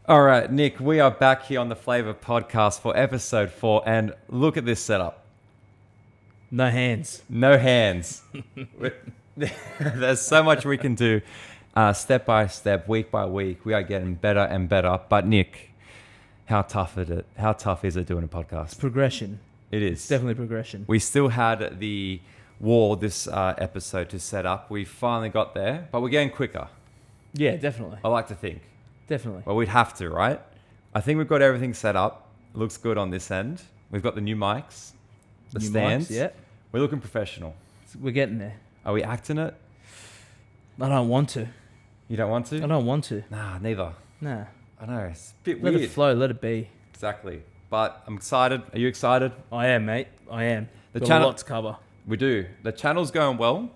All right, Nick, we are back here on the Flaeva podcast for episode 4, and look at this setup. No hands. No hands. There's so much we can do step by step, week by week. We are getting better and better. But Nick, how tough is it? How tough is it doing a podcast? It's progression. It is. It's definitely progression. We still had the wall this episode to set up. We finally got there, but we're getting quicker. Yeah, definitely. I like to think. Definitely. Well, we'd have to, right? I think we've got everything set up. It looks good on this end. We've got the new mics, the New stands. mics, yeah. We're looking professional. We're getting there. Are we acting it? I don't want to. You don't want to? I don't want to. Nah, neither. Nah. I know. It's a bit Let weird. it flow. Let it be. Exactly. But I'm excited. Are you excited? I am, mate. I am. The Got channel- a lot to cover. We do. The channel's going well.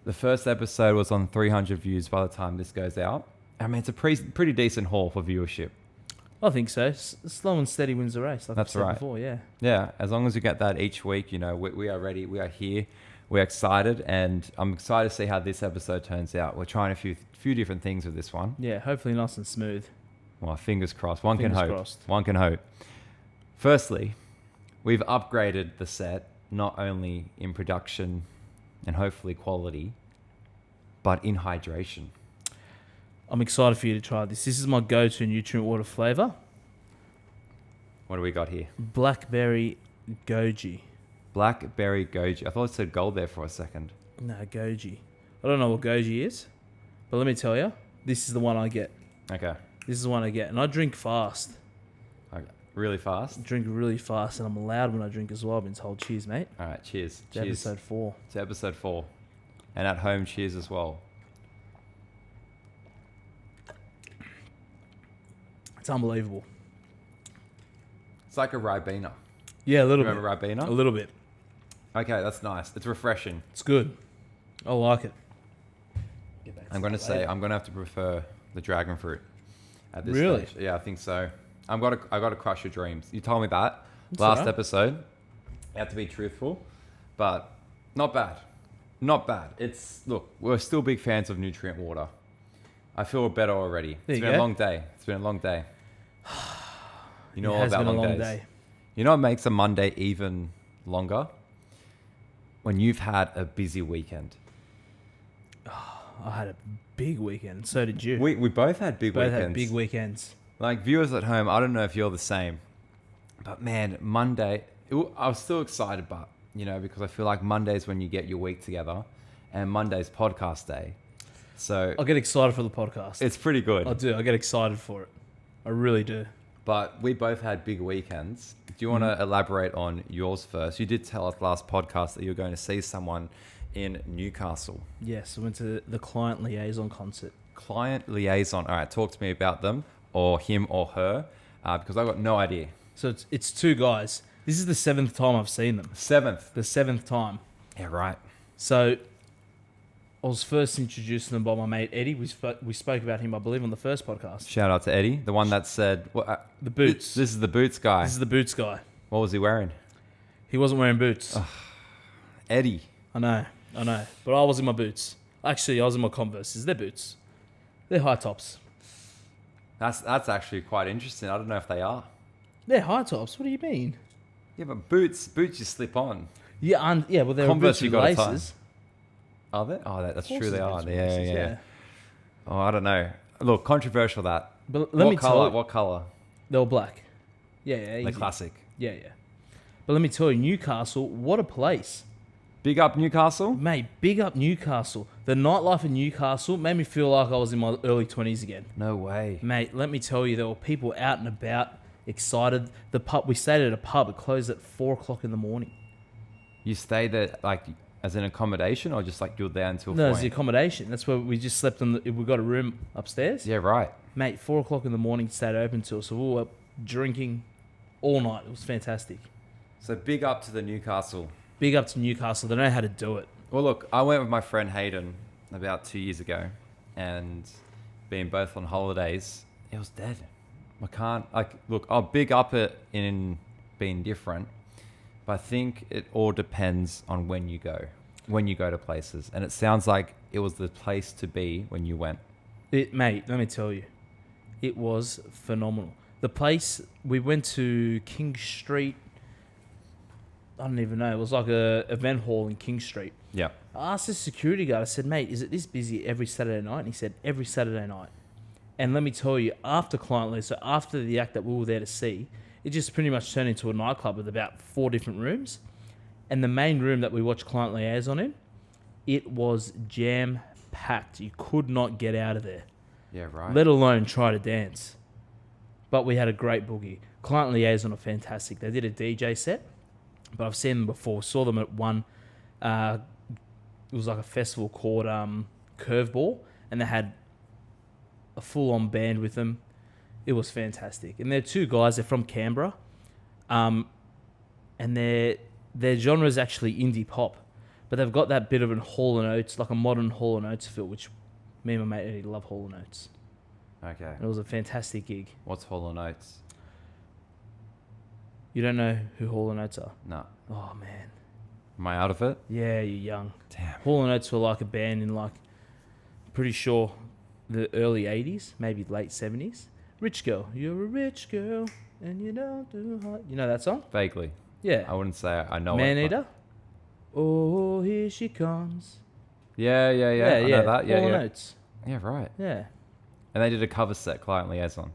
The first episode was on 300 views by the time this goes out. I mean, it's a pretty decent haul for viewership. I think so. Slow and steady wins the race. Like That's I said right. before, yeah. Yeah, as long as you get that each week, you know, we are ready. We are here. We're excited, and I'm excited to see how this episode turns out. We're trying a few different things with this one. Yeah, hopefully nice and smooth. Well, fingers crossed. One Fingers can hope. crossed. One can hope. Firstly, we've upgraded the set, not only in production and hopefully quality, but in hydration. I'm excited for you to try this. This is my go-to nutrient water flavour. What do we got here? Blackberry goji. Blackberry goji. I thought it said gold there for a second. No, goji. I don't know what goji is, but let me tell you, this is the one I get. Okay. This is the one I get. And I drink fast. Okay. Really fast. Drink really fast, and I'm loud when I drink as well. I've been told. Cheers, mate. All right. Cheers. To Cheers. episode 4. To episode 4. And at home, cheers as well. It's unbelievable. It's like a Ribena. Yeah, a little Remember bit. Ribena? A little bit. Okay, that's nice. It's refreshing. It's good. I like it. I'm going to say I'm going to have to prefer the dragon fruit at this Really? stage. Yeah, I think so. I got to crush your dreams. You told me that That's last alright. episode. You have to be truthful, but not bad. Not bad. Look, we're still big fans of nutrient water. I feel better already. There It's you been a go. long day. It's been a long day. You know It all has about been a long long days. day. You know what makes a Monday even longer? When you've had a busy weekend. I had a big weekend. So did you. We both had big both weekends. had big weekends. Like viewers at home, I don't know if you're the same, but man, Monday, I was still excited, but you know, because I feel like Monday's when you get your week together, and Monday's podcast day, so I get excited for the podcast. it's pretty good. I do. I get excited for it. I really do. But we both had big weekends. Do you want to elaborate on yours first? You did tell us last podcast that you were going to see someone in Newcastle. Yes, I went to the client liaison concert. Client liaison. All right, talk to me about them, or him or her, because I got no idea. So it's 2 guys. This is the 7th time I've seen them. 7th. The 7th time. Yeah, right. So I was first introduced to them by my mate Eddie. We spoke about him, I believe, on the first podcast. Shout out to Eddie, the one that said, The boots. This is the boots guy. This is the boots guy. What was he wearing? He wasn't wearing boots. Eddie. I know. But I was in my boots. Actually, I was in my Converses. They're boots. They're high tops. That's actually quite interesting. I don't know if they are. They're high tops. What do you mean? Yeah, but boots you slip on. Yeah, well, they're Converse boots you with gotta tie. laces. Are they? Oh, that's Of course true. They they're are. boots with Yeah, laces, yeah. Oh, I don't know. Look, controversial that. But let me tell color? you, What color? they were black. Yeah, The easy. classic. Yeah. But let me tell you, Newcastle, what a place. Big up Newcastle. Mate, big up Newcastle. The nightlife in Newcastle made me feel like I was in my early 20s again. No way. Mate, let me tell you, there were people out and about, excited. The pub, we stayed at a pub. It closed at 4 o'clock in the morning. You stayed there like as an accommodation, or just like you were there until? No, it's 4 the accommodation. That's where we just slept we got a room upstairs. Yeah, right. Mate, 4 o'clock in the morning, stayed open till. So we were up drinking all night. It was fantastic. So big up to the Newcastle. Big up to Newcastle. They know how to do it. Well, look, I went with my friend Hayden about 2 years ago, and being both on holidays, it was dead. I can't, look, I'll big up it in being different, but I think it all depends on when you go to places. And it sounds like it was the place to be when you went. Mate, let me tell you, It was phenomenal. The place, we went to King Street. I don't even know. It was like a event hall in King Street. Yeah. I asked the security guard, I said, mate, is it this busy every Saturday night? And he said, every Saturday night. And let me tell you, after client list, so after the act that we were there to see, it just pretty much turned into a nightclub with about 4 different rooms. And the main room that we watched client liaison in, it was jam-packed. You could not get out of there. Yeah, right. Let alone try to dance. But we had a great boogie. Client liaison are fantastic. They did a DJ set, but I've seen them before. Saw them at one. It was like a festival called Curveball, and they had a full-on band with them. It was fantastic. And they're 2 guys. They're from Canberra, and their genre is actually indie pop, but they've got that bit of a Hall & Oates, like a modern Hall & Oates feel, which me and my mate Eddie love Hall & Oates. Okay. And it was a fantastic gig. What's Hall & Oates? You don't know who Hall & Oates are? No. Oh, man. Am I out of it? Yeah, you're young. Damn. Hall & Oates were like a band in pretty sure the early 80s, maybe late 70s. Rich Girl. You're a rich girl and you don't do hard. You know that song? Vaguely. Yeah. I wouldn't say I know Man it. Eater? Oh, here she comes. Yeah. I know that. Yeah, Hall yeah. & Oates. Yeah, right. Yeah. And they did a cover set, Client Liaison.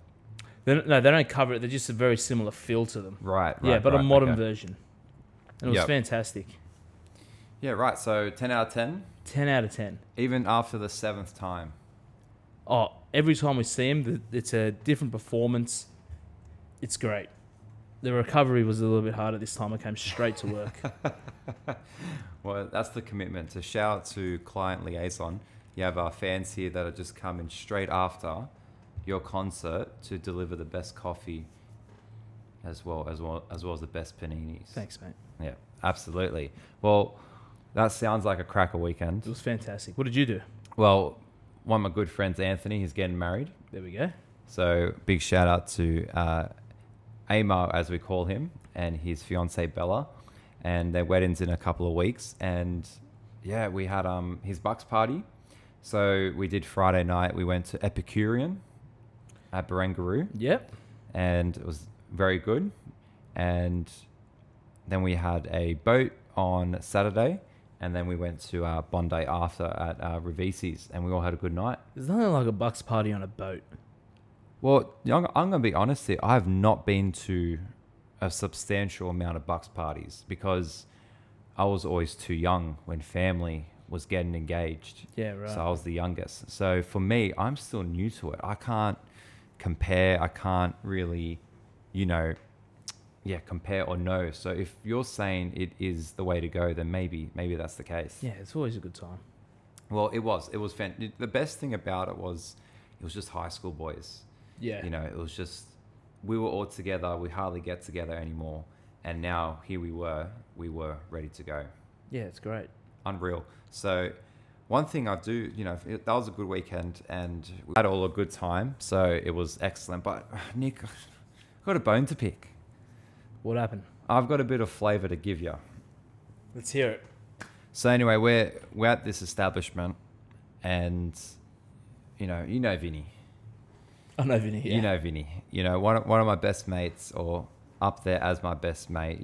No, they don't cover it. They're just a very similar feel to them. Right. Yeah, but a modern okay. version. And it was fantastic. Yeah, right. So 10 out of 10? 10 out of 10. Even after the 7th time. Oh, every time we see him, it's a different performance. It's great. The recovery was a little bit harder this time. I came straight to work. Well, that's the commitment. To shout out to Client Liaison. You have our fans here that are just coming straight after your concert to deliver the best coffee as well as the best paninis. Thanks, mate. Yeah, absolutely. Well, that sounds like a cracker weekend. It was fantastic. What did you do? Well, one of my good friends, Anthony, he's getting married. There we go. So big shout out to Amar, as we call him, and his fiancee Bella, and their wedding's in a couple of weeks. And yeah, we had his Bucks party. So we did Friday night. We went to Epicurean at Barangaroo. Yep. And it was very good. And then we had a boat on Saturday. And then we went to Bondi after at Ravisi's, and we all had a good night. There's nothing like a Bucks party on a boat. Well, I'm going to be honest here. I have not been to a substantial amount of Bucks parties because I was always too young when family was getting engaged. Yeah, right. So I was the youngest. So for me, I'm still new to it. I can't compare. I can't really, compare or know. So if you're saying it is the way to go, then maybe that's the case. Yeah, it's always a good time. Well, it was the best thing about it was just high school boys. Yeah. It was just, we were all together. We hardly get together anymore. And now here we were ready to go. Yeah, it's great. Unreal. So one thing I do, that was a good weekend and we had all a good time. So it was excellent. But Nick, I've got a bone to pick. What happened? I've got a bit of flavour to give you. Let's hear it. So anyway, we're at this establishment and, you know Vinny. I know Vinny, yeah. You know Vinny. One of my best mates, or up there as my best mate.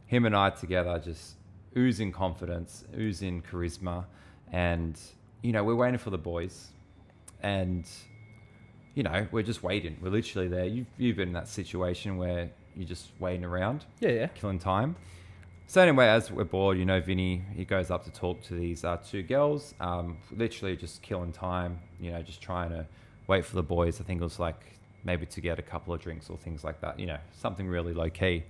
Him and I together just oozing confidence, oozing charisma. And, we're waiting for the boys. And, we're just waiting. We're literally there. You've been in that situation where you're just waiting around. Yeah. Killing time. So anyway, as we're bored, Vinny, he goes up to talk to these 2 girls. Literally just killing time, just trying to wait for the boys. I think it was like maybe to get a couple of drinks or things like that, something really low key.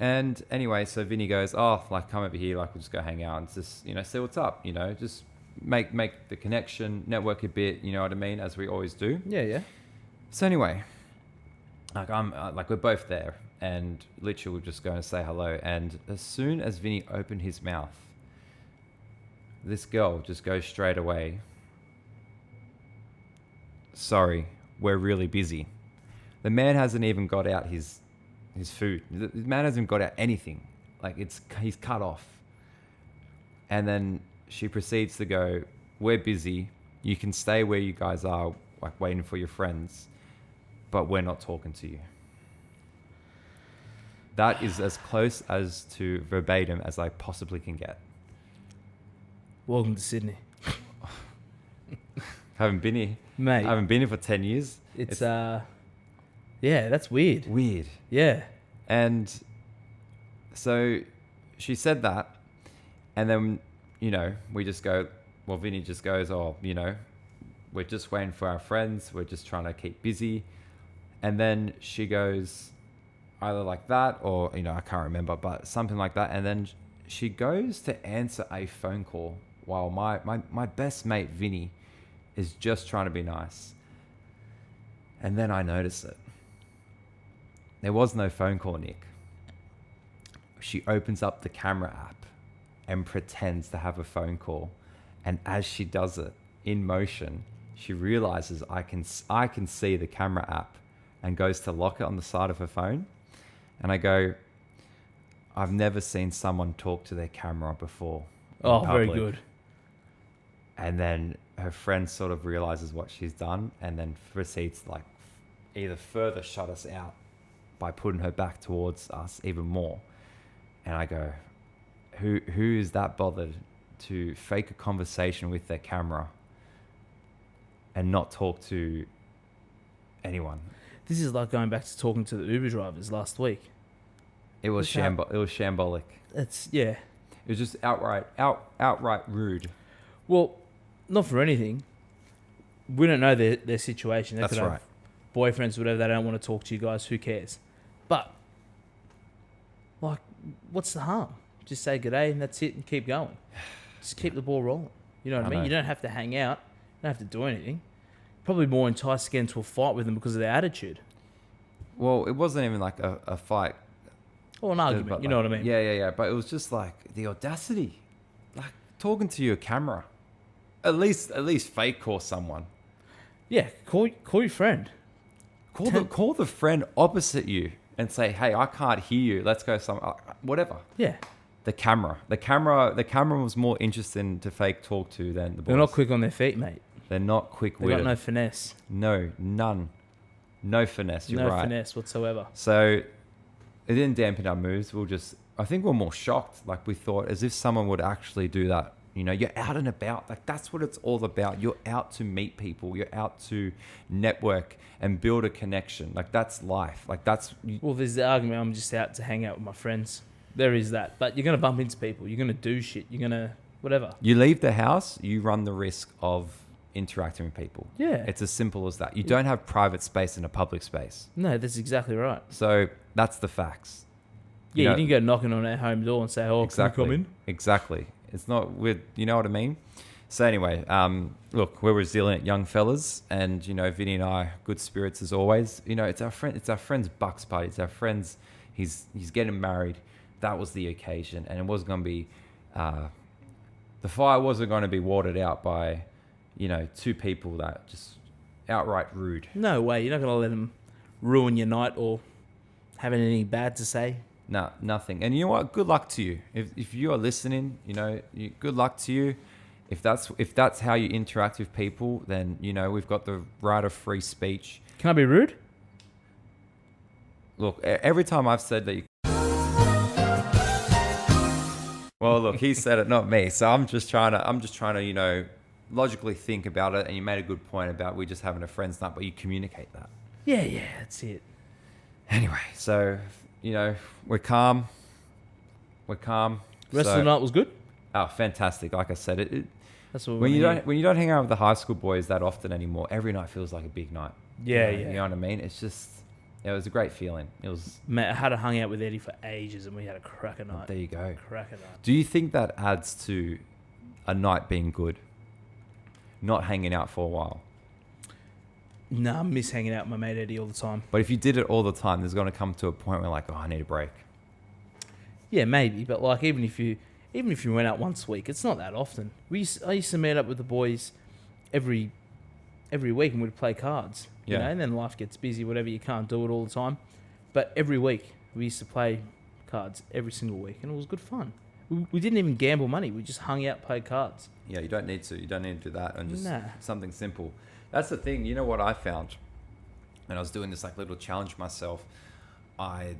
And anyway, so Vinny goes, come over here, we'll just go hang out and just, see what's up, just make the connection, network a bit, you know what I mean, as we always do. Yeah. So anyway, we're both there and literally we're just going to say hello. And as soon as Vinny opened his mouth, this girl just goes straight away, "Sorry, we're really busy." The man hasn't even got out his food. The man hasn't got out anything. He's cut off. And then she proceeds to go, "We're busy. You can stay where you guys are, waiting for your friends." but we're not talking to you. That is as close as to verbatim as I possibly can get. Welcome to Sydney. Haven't been here. Mate. I haven't been here for 10 years. It's yeah, that's weird. Weird. Yeah. And so she said that, and then, we just go, well, Vinny just goes, oh, we're just waiting for our friends. We're just trying to keep busy. And then she goes either like that or, I can't remember, but something like that. And then she goes to answer a phone call while my best mate, Vinny, is just trying to be nice. And then I notice it. There was no phone call, Nick. She opens up the camera app and pretends to have a phone call. And as she does it in motion, she realizes I can see the camera app, and goes to lock it on the side of her phone. And I go, I've never seen someone talk to their camera before. Oh, very good. And then her friend sort of realizes what she's done, and then proceeds to either further shut us out by putting her back towards us even more. And I go, who is that bothered to fake a conversation with their camera and not talk to anyone? This is like going back to talking to the Uber drivers last week. It was shambolic. Yeah. It was just outright rude. Well, not for anything. We don't know their situation. They That's could right. have boyfriends, whatever. They don't want to talk to you guys. Who cares? But what's the harm? Just say good day and that's it, and keep going. Just keep the ball rolling. You know what I mean? know. You don't have to hang out. You don't have to do anything. Probably more enticed to get into a fight with them because of their attitude. Well, it wasn't even like a fight. Or an argument, you know what I mean? Yeah. But it was just like the audacity. Like talking to your camera. At least fake call someone. Yeah, call your friend. Call the friend opposite you and say, hey, I can't hear you. Let's go whatever. Yeah. The camera was more interesting to fake talk to than the boys. They're not quick on their feet, mate. They're not They quick-witted. got no finesse. No, none. No finesse, you're right. No finesse whatsoever. So it didn't dampen our moves. I think we're more shocked. Like we thought as if someone would actually do that. You're out and about. Like that's what it's all about. You're out to meet people. You're out to network and build a connection. Like that's life. Like that's... Well, there's the argument, I'm just out to hang out with my friends. There is that. But you're going to bump into people. You're going to do shit. You're going to... whatever. You leave the house, you run the risk of interacting with people. Yeah. It's as simple as that. You don't have private space in a public space. No, that's exactly right. So that's the facts. Yeah, you didn't go knocking on our home door and say, oh, exactly. can you come in? Exactly. It's not weird. You know what I mean? So anyway, look, we're resilient young fellas, and Vinny and I, good spirits as always. It's our friend's bucks party. It's our friend's. He's getting married. That was the occasion, and it wasn't going to be. The fire wasn't going to be watered out by, two people that just outright rude. No way. You're not going to let them ruin your night or have anything bad to say. No, nothing. And you know what? Good luck to you. If you are listening, good luck to you. If that's how you interact with people, then we've got the right of free speech. Can I be rude? Look, every time I've said that. Well, look, he said it, not me. So I'm just trying to, logically think about it. And you made a good point about we just having a friends night, but you communicate that. Yeah, that's it. Anyway, so. We're calm. Rest of the night was good. Oh, fantastic! Like I said, that's what when you don't hang out with the high school boys that often anymore, every night feels like a big night. Yeah. You know what I mean? It's just, it was a great feeling. It was. Mate, I had hung out with Eddie for ages, and we had a cracker night. There you go. Cracker night. Do you think that adds to a night being good? Not hanging out for a while. Nah, I miss hanging out with my mate Eddie all the time. But if you did it all the time, there's going to come to a point where I need a break. Yeah, maybe. But even if you went out once a week, it's not that often. I used to meet up with the boys every week and we'd play cards. Yeah. And then life gets busy, whatever. You can't do it all the time. But every week we used to play cards every single week, and it was good fun. We didn't even gamble money. We just hung out, played cards. Yeah, you don't need to. You don't need to do that, and just Nah. something simple. That's the thing. You know what I found? and I was doing this like little challenge myself, I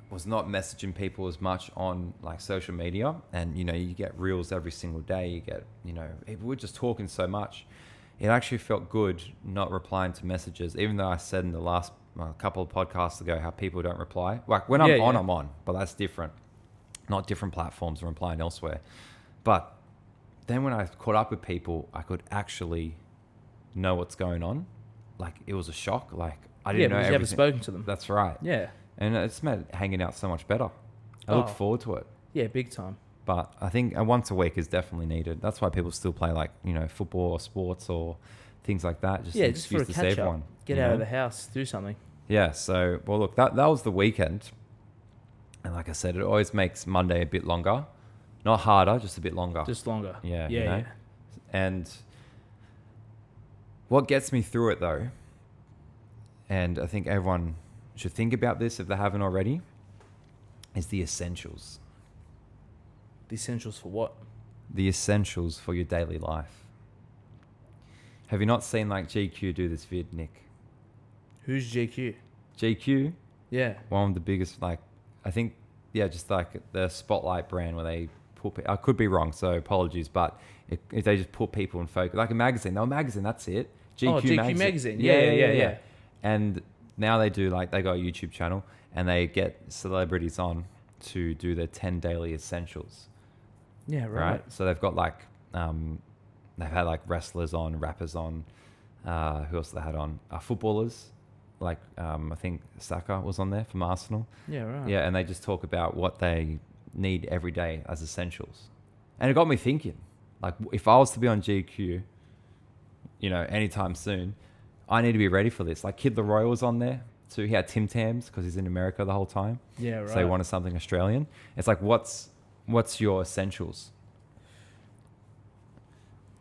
was not messaging people as much on like social media. And, you know, you get reels every single day. You get, you know, we're just talking so much. It actually felt good not replying to messages, even though I said in the last couple of podcasts ago how people don't reply. Like when I'm on, but that's different. Not different platforms, I'm replying elsewhere. But then when I caught up with people, I could actually know what's going on. Like it was a shock. Like I didn't know everything. You haven't spoken to them. That's right. Yeah. And it's made hanging out so much better. I look forward to it. Yeah, big time. But I think once a week is definitely needed. That's why people still play like, you know, football or sports or things like that. Just an just for a excuse to save catch up. one. Get out of the house, do something. Yeah. So, well, look, that was the weekend. And like I said, it always makes Monday a bit longer. Not harder, just a bit longer. Just longer. Yeah. Yeah, you know? yeah. And what gets me through it though, and I think everyone should think about this if they haven't already, is the essentials. The essentials for what? The essentials for your daily life. Have you not seen like GQ do this vid, Nick? Who's GQ? GQ, Yeah. one of the biggest, like, I think, yeah, just like the Spotlight brand where they put, I could be wrong, so apologies, but if they just put people in focus, like a magazine, no magazine, that's it. GQ magazine. Yeah. And now they do like, they got a YouTube channel and they get celebrities on to do their 10 daily essentials. Yeah, right. So they've got like, they've had like wrestlers on, rappers on, who else they had on? Footballers. Like, I think Saka was on there from Arsenal. Yeah, right. Yeah, and they just talk about what they need every day as essentials. And it got me thinking, like, if I was to be on GQ, you know, anytime soon, I need to be ready for this. Like, Kid Leroy was on there too. He had Tim Tams because he's in America the whole time. Yeah, right. So he wanted something Australian. It's like, what's your essentials?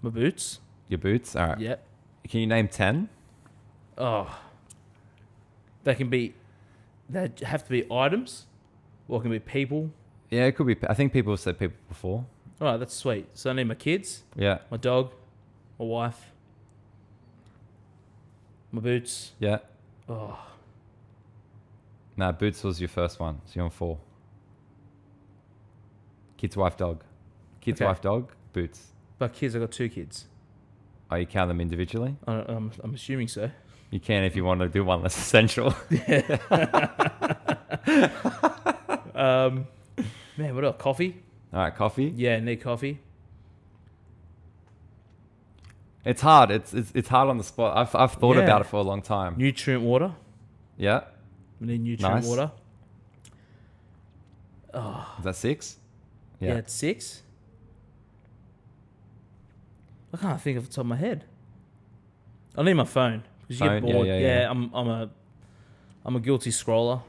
My boots. Your boots? All right. Yep. Can you name 10? Oh. They have to be items, or it can be people. Yeah, it could be. I think people have said people before. All right, that's sweet. So I need my kids, Yeah. my dog, my wife, my boots. Yeah. Oh, Nah, boots was your first one. So you're on 4. Kids, wife, dog. Kids, Okay. wife, dog, boots. but kids, I got 2 kids. Oh, you count them individually? I'm assuming so. You can if you want to do one less essential. Man, what else? Coffee? All right, coffee. Yeah, need coffee. It's hard. It's hard on the spot. I've thought Yeah. about it for a long time. Nutrient water. Yeah. We need nutrient Nice. water. Is that 6? Yeah, it's 6. I can't think off the top of my head. I need my phone because you Phone? get bored. Yeah. I'm a guilty scroller.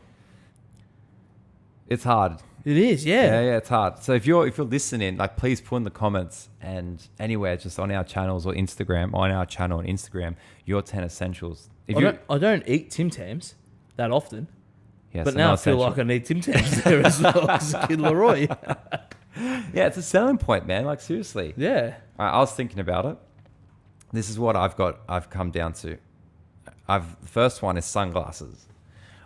It's hard. It is, yeah. Yeah, it's hard. So if you're listening, like, please put in the comments and anywhere, just on our channels or Instagram, on our channel on Instagram, your 10 essentials. I don't eat Tim Tams that often, Yes, but now I feel like I need Tim Tams there as well as Kid Leroy. yeah, it's a selling point, man. Like, seriously. Yeah. I was thinking about it. This is what I've come down to. The first one is sunglasses.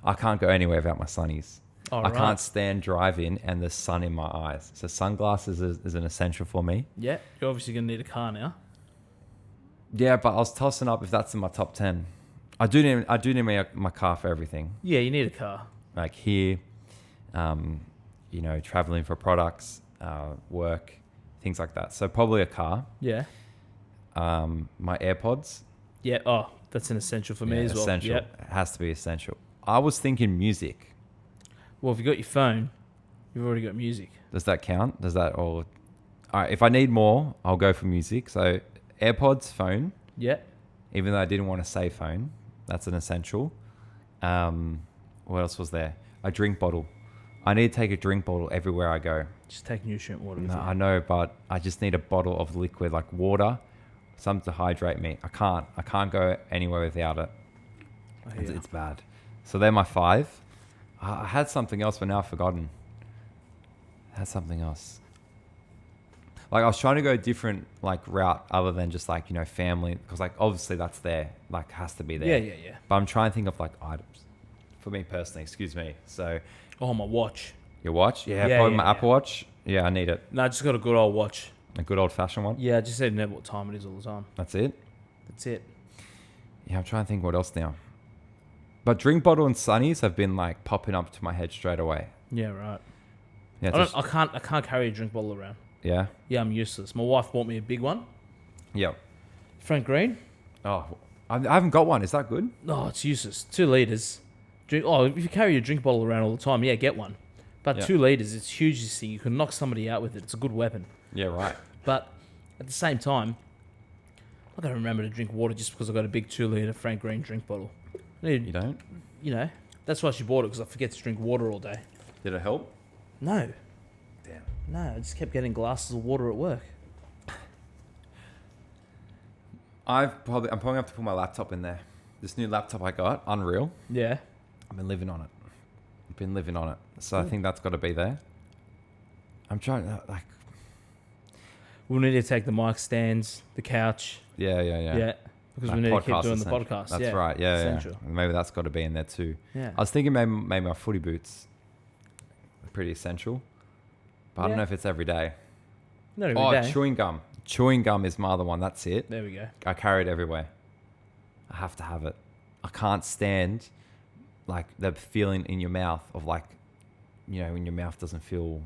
I can't go anywhere without my sunnies. I can't stand driving and the sun in my eyes. So sunglasses is an essential for me. Yeah. You're obviously going to need a car now. Yeah, but I was tossing up if that's in my top 10. I do need my car for everything. Yeah, you need a car. Like here, you know, traveling for products, work, things like that. So probably a car. Yeah. My AirPods. Yeah. Oh, that's an essential for me as well. Essential. Yep. It has to be essential. I was thinking music. Well, if you got your phone, you've already got music. Does that count? Does that all right, if I need more, I'll go for music. So AirPods, phone. Yeah. Even though I didn't want to say phone, that's an essential. What else was there? A drink bottle. I need to take a drink bottle everywhere I go. Just take nutrient water with No, you. I know, but I just need a bottle of liquid, like water, something to hydrate me. I can't go anywhere without it. I hear. It's bad. So they're my 5. I had something else, but now I've forgotten. I had something else. Like I was trying to go a different like route other than just like, you know, family. Because like obviously that's there. Like has to be there. Yeah. But I'm trying to think of like items. For me personally, excuse me. So Oh, my watch. your watch? Yeah, Yeah, probably yeah, my Apple Watch. Yeah, I need it. No, I just got a good old watch. A good old fashioned one. Yeah, I just said know what time it is all the time. That's it. That's it. Yeah, I'm trying to think what else now. But drink bottle and sunnies have been like popping up to my head straight away. Yeah, right. Yeah, I can't carry a drink bottle around. yeah, Yeah, I'm useless. My wife bought me a big one. yep. Frank Green. Oh, I haven't got one. Is that good? Oh, it's useless. 2 liters. Drink. Oh, if you carry your drink bottle around all the time, yeah, get one. But Yeah. 2 liters, it's huge. This thing, you can knock somebody out with it. It's a good weapon. Yeah, right. But at the same time, I gotta remember to drink water just because I got a big 2 liter Frank Green drink bottle. I need, You don't? you know, that's why she bought it because I forget to drink water all day. Did it help? No, Damn. no, I just kept getting glasses of water at work. I'm probably gonna have to put my laptop in there. This new laptop I got, Unreal. Yeah. I've been living on it. So I think that's got to be there. I'm trying to like. We'll need to take the mic stands, the couch. Yeah. Yeah. Because Like we need to keep podcast doing the essential. podcast. That's yeah. right. Yeah. Essential. Maybe that's got to be in there too. Yeah. I was thinking maybe my footy boots are pretty essential, but I don't Yeah. know if it's every day. Not every Oh, day. chewing gum. Chewing gum is my other one. That's it. There we go. I carry it everywhere. I have to have it. I can't stand like the feeling in your mouth of like, you know, when your mouth doesn't feel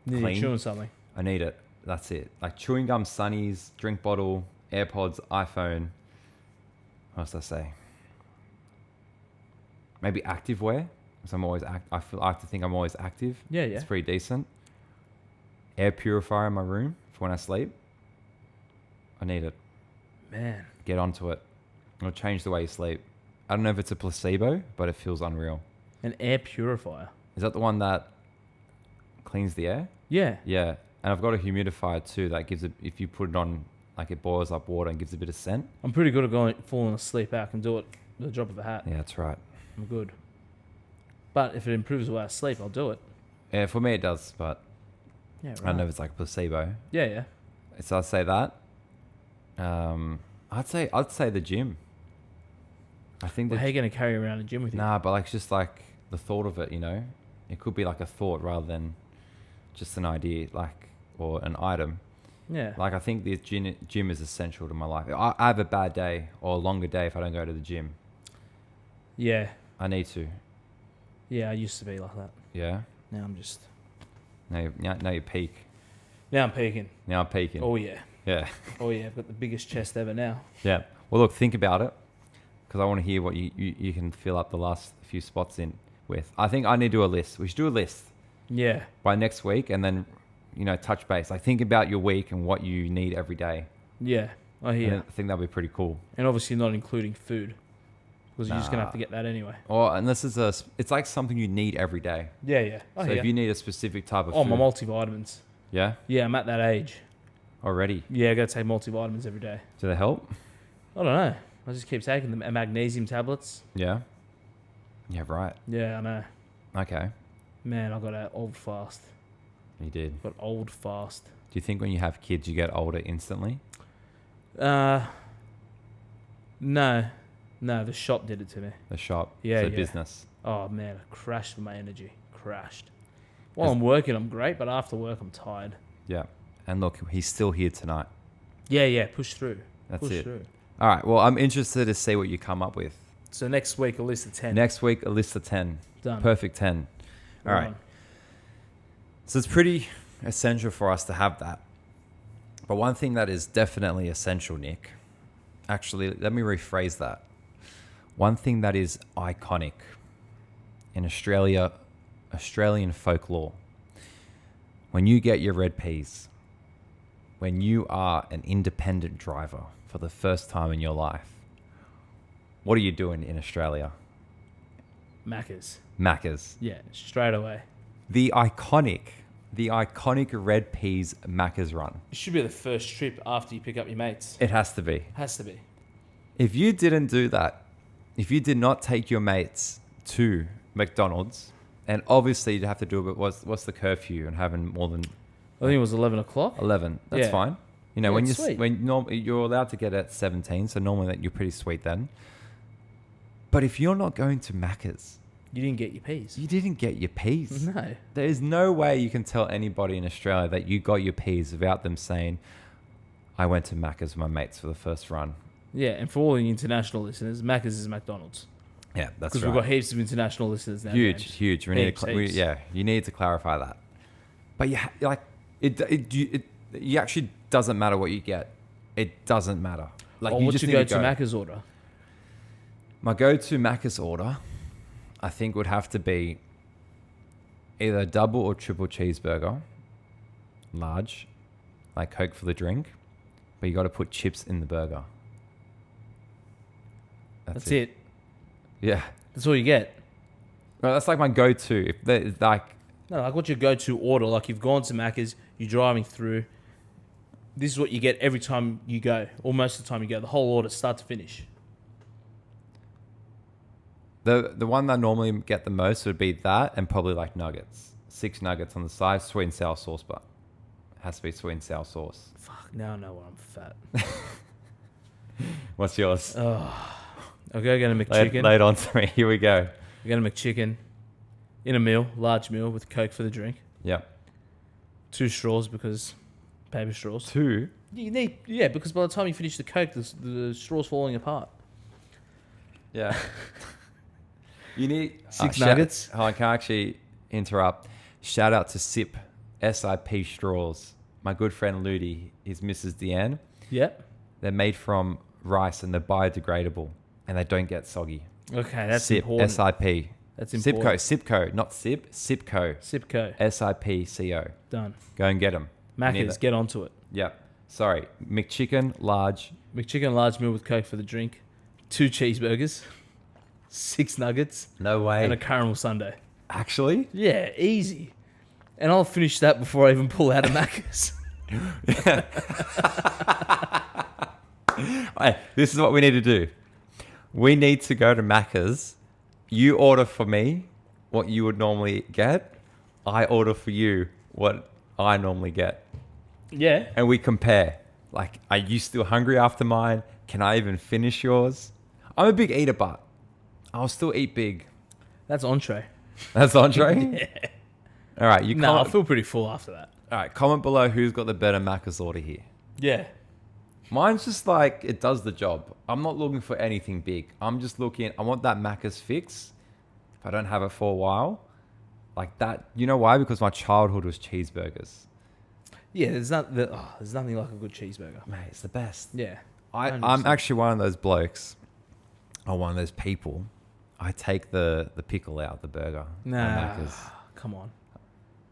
You're clean. chewing something. I need it. That's it. Like chewing gum, sunnies, drink bottle, AirPods, iPhone. What else did I say? Maybe active wear. Because I'm always I like to think I'm always active. Yeah. It's pretty decent. Air purifier in my room for when I sleep. I need it. Man. Get onto it. It'll change the way you sleep. I don't know if it's a placebo, but it feels unreal. An air purifier. Is that the one that cleans the air? Yeah. Yeah. And I've got a humidifier too that gives it, if you put it on, like it boils up water and gives a bit of scent. I'm pretty good at falling asleep. I can do it with the drop of a hat. Yeah, that's right. I'm good. But if it improves the way I sleep, I'll do it. Yeah, for me it does, but Yeah, right. I don't know if it's like a placebo. Yeah. So I'd say that. I'd say the gym. I think Well, that how are you going to carry around a gym with you? nah, but like it's just like the thought of it, you know, it could be like a thought rather than just an idea, like or an item. Yeah. Like I think the gym is essential to my life. I have a bad day or a longer day if I don't go to the gym. Yeah. I need to. Yeah, I used to be like that. Yeah. Now I'm just... Now you peak. Now I'm peaking. Now I'm peaking. Oh, yeah. Yeah. Oh, yeah. I've got the biggest chest ever now. Yeah. Well, look, think about it, because I want to hear what you can fill up the last few spots in with. I think I need to do a list. We should do a list Yeah. by next week, and then touch base. Like think about your week and what you need every day. Yeah. I hear. And I think that'd be pretty cool. And obviously not including food. Because you're just going to have to get that anyway. Or unless it's like something you need every day. Yeah. So if you need a specific type of Oh, food. my multivitamins. Yeah. Yeah, I'm at that age. Already. Yeah, I got to take multivitamins every day. Do they help? I don't know. I just keep taking them. And magnesium tablets. Yeah. Yeah. Right. Yeah, I know. Okay. Man, I got out old fast. You did. Got old fast. Do you think when you have kids you get older instantly? No. No, the shop did it to me. The shop. Yeah, the yeah. business. Oh, man, I crashed with my energy. Crashed. While I'm working, I'm great, but after work, I'm tired. Yeah. And look, he's still here tonight. Yeah, push through. That's push it. Through. All right. Well, I'm interested to see what you come up with. So next week, a list of 10. Next week, a list of 10. Done. Perfect 10. All right. So it's pretty essential for us to have that. But one thing that is definitely essential, Nick, actually, let me rephrase that. One thing that is iconic in Australian folklore, when you get your red peas, when you are an independent driver for the first time in your life, what are you doing in Australia? Maccas. Maccas. Yeah, straight away. The iconic red peas Maccas run. It should be the first trip after you pick up your mates. It has to be. Has to be. If you didn't do that, if you did not take your mates to McDonald's, and obviously you'd have to do it, but what's the curfew and having more than I think it was 11 o'clock. 11. That's Yeah. fine. You know, Yeah, when it's sweet. you're allowed to get it at 17, so normally that you're pretty sweet then. But if you're not going to Maccas, You didn't get your peas. you didn't get your peas. No. There is no way you can tell anybody in Australia that you got your peas without them saying, I went to Maccas with my mates for the first run. Yeah, and for all the international listeners, Maccas is McDonald's. Yeah, that's Because right. we've got heaps of international listeners now. Huge, James. huge. We need Heaps, to, heaps. yeah, you need to clarify that. But it actually doesn't matter what you get. It doesn't matter. Like Or you what just you need go to to Macca's order. My go-to Maccas order, I think, would have to be either a double or triple cheeseburger, large, like Coke for the drink, but you got to put chips in the burger. That's it. Yeah. That's all you get. Well, that's like my go-to. If they like, No, like what's your go-to order? Like you've gone to Macca's, you're driving through. This is what you get every time you go, or most of the time you go. The whole order, start to finish. the one that I normally get the most would be that, and probably like nuggets. 6 nuggets on the side, sweet and sour sauce, but it has to be sweet and sour sauce. Fuck, now I know why I'm fat. What's yours? I'll go get a McChicken. Lay it on to me. Here we go. I get a McChicken in a meal, large meal with Coke for the drink. Yep. 2 straws because paper straws. 2. You need, yeah, because by the time you finish the Coke, the straw's falling apart. Yeah. You need 6 nuggets. I can actually interrupt. Shout out to SIP, SIP straws. My good friend Ludi, his Mrs. Deanne. Yep. They're made from rice and they're biodegradable and they don't get soggy. Okay, that's SIP, important. SIP. That's important. Sipco, not SIP, Sipco. Sipco. SIPCO. Done. Go and get them. Macca's, get onto it. Yep. Sorry. McChicken, large. McChicken, large meal with Coke for the drink. 2 cheeseburgers. 6 nuggets. No way. And a caramel sundae. Actually? Yeah, easy. And I'll finish that before I even pull out of Macca's. Hey, this is what we need to do. We need to go to Maccas. You order for me what you would normally get. I order for you what I normally get. Yeah. And we compare. Like, are you still hungry after mine? Can I even finish yours? I'm a big eater, but I'll still eat big. That's entree. That's entree? Yeah. All right. You No, I comment, feel pretty full after that. all right, comment below who's got the better Maccas order here. Yeah. Mine's just like, it does the job. I'm not looking for anything big. I'm just looking, I want that Maccas fix. If I don't have it for a while, like that. You know why? Because my childhood was cheeseburgers. Yeah, there's nothing like a good cheeseburger. Mate, it's the best. Yeah. I'm 100%. actually one of those blokes, or one of those people. I take the pickle out of the burger. on Nah. Maccas. Come on.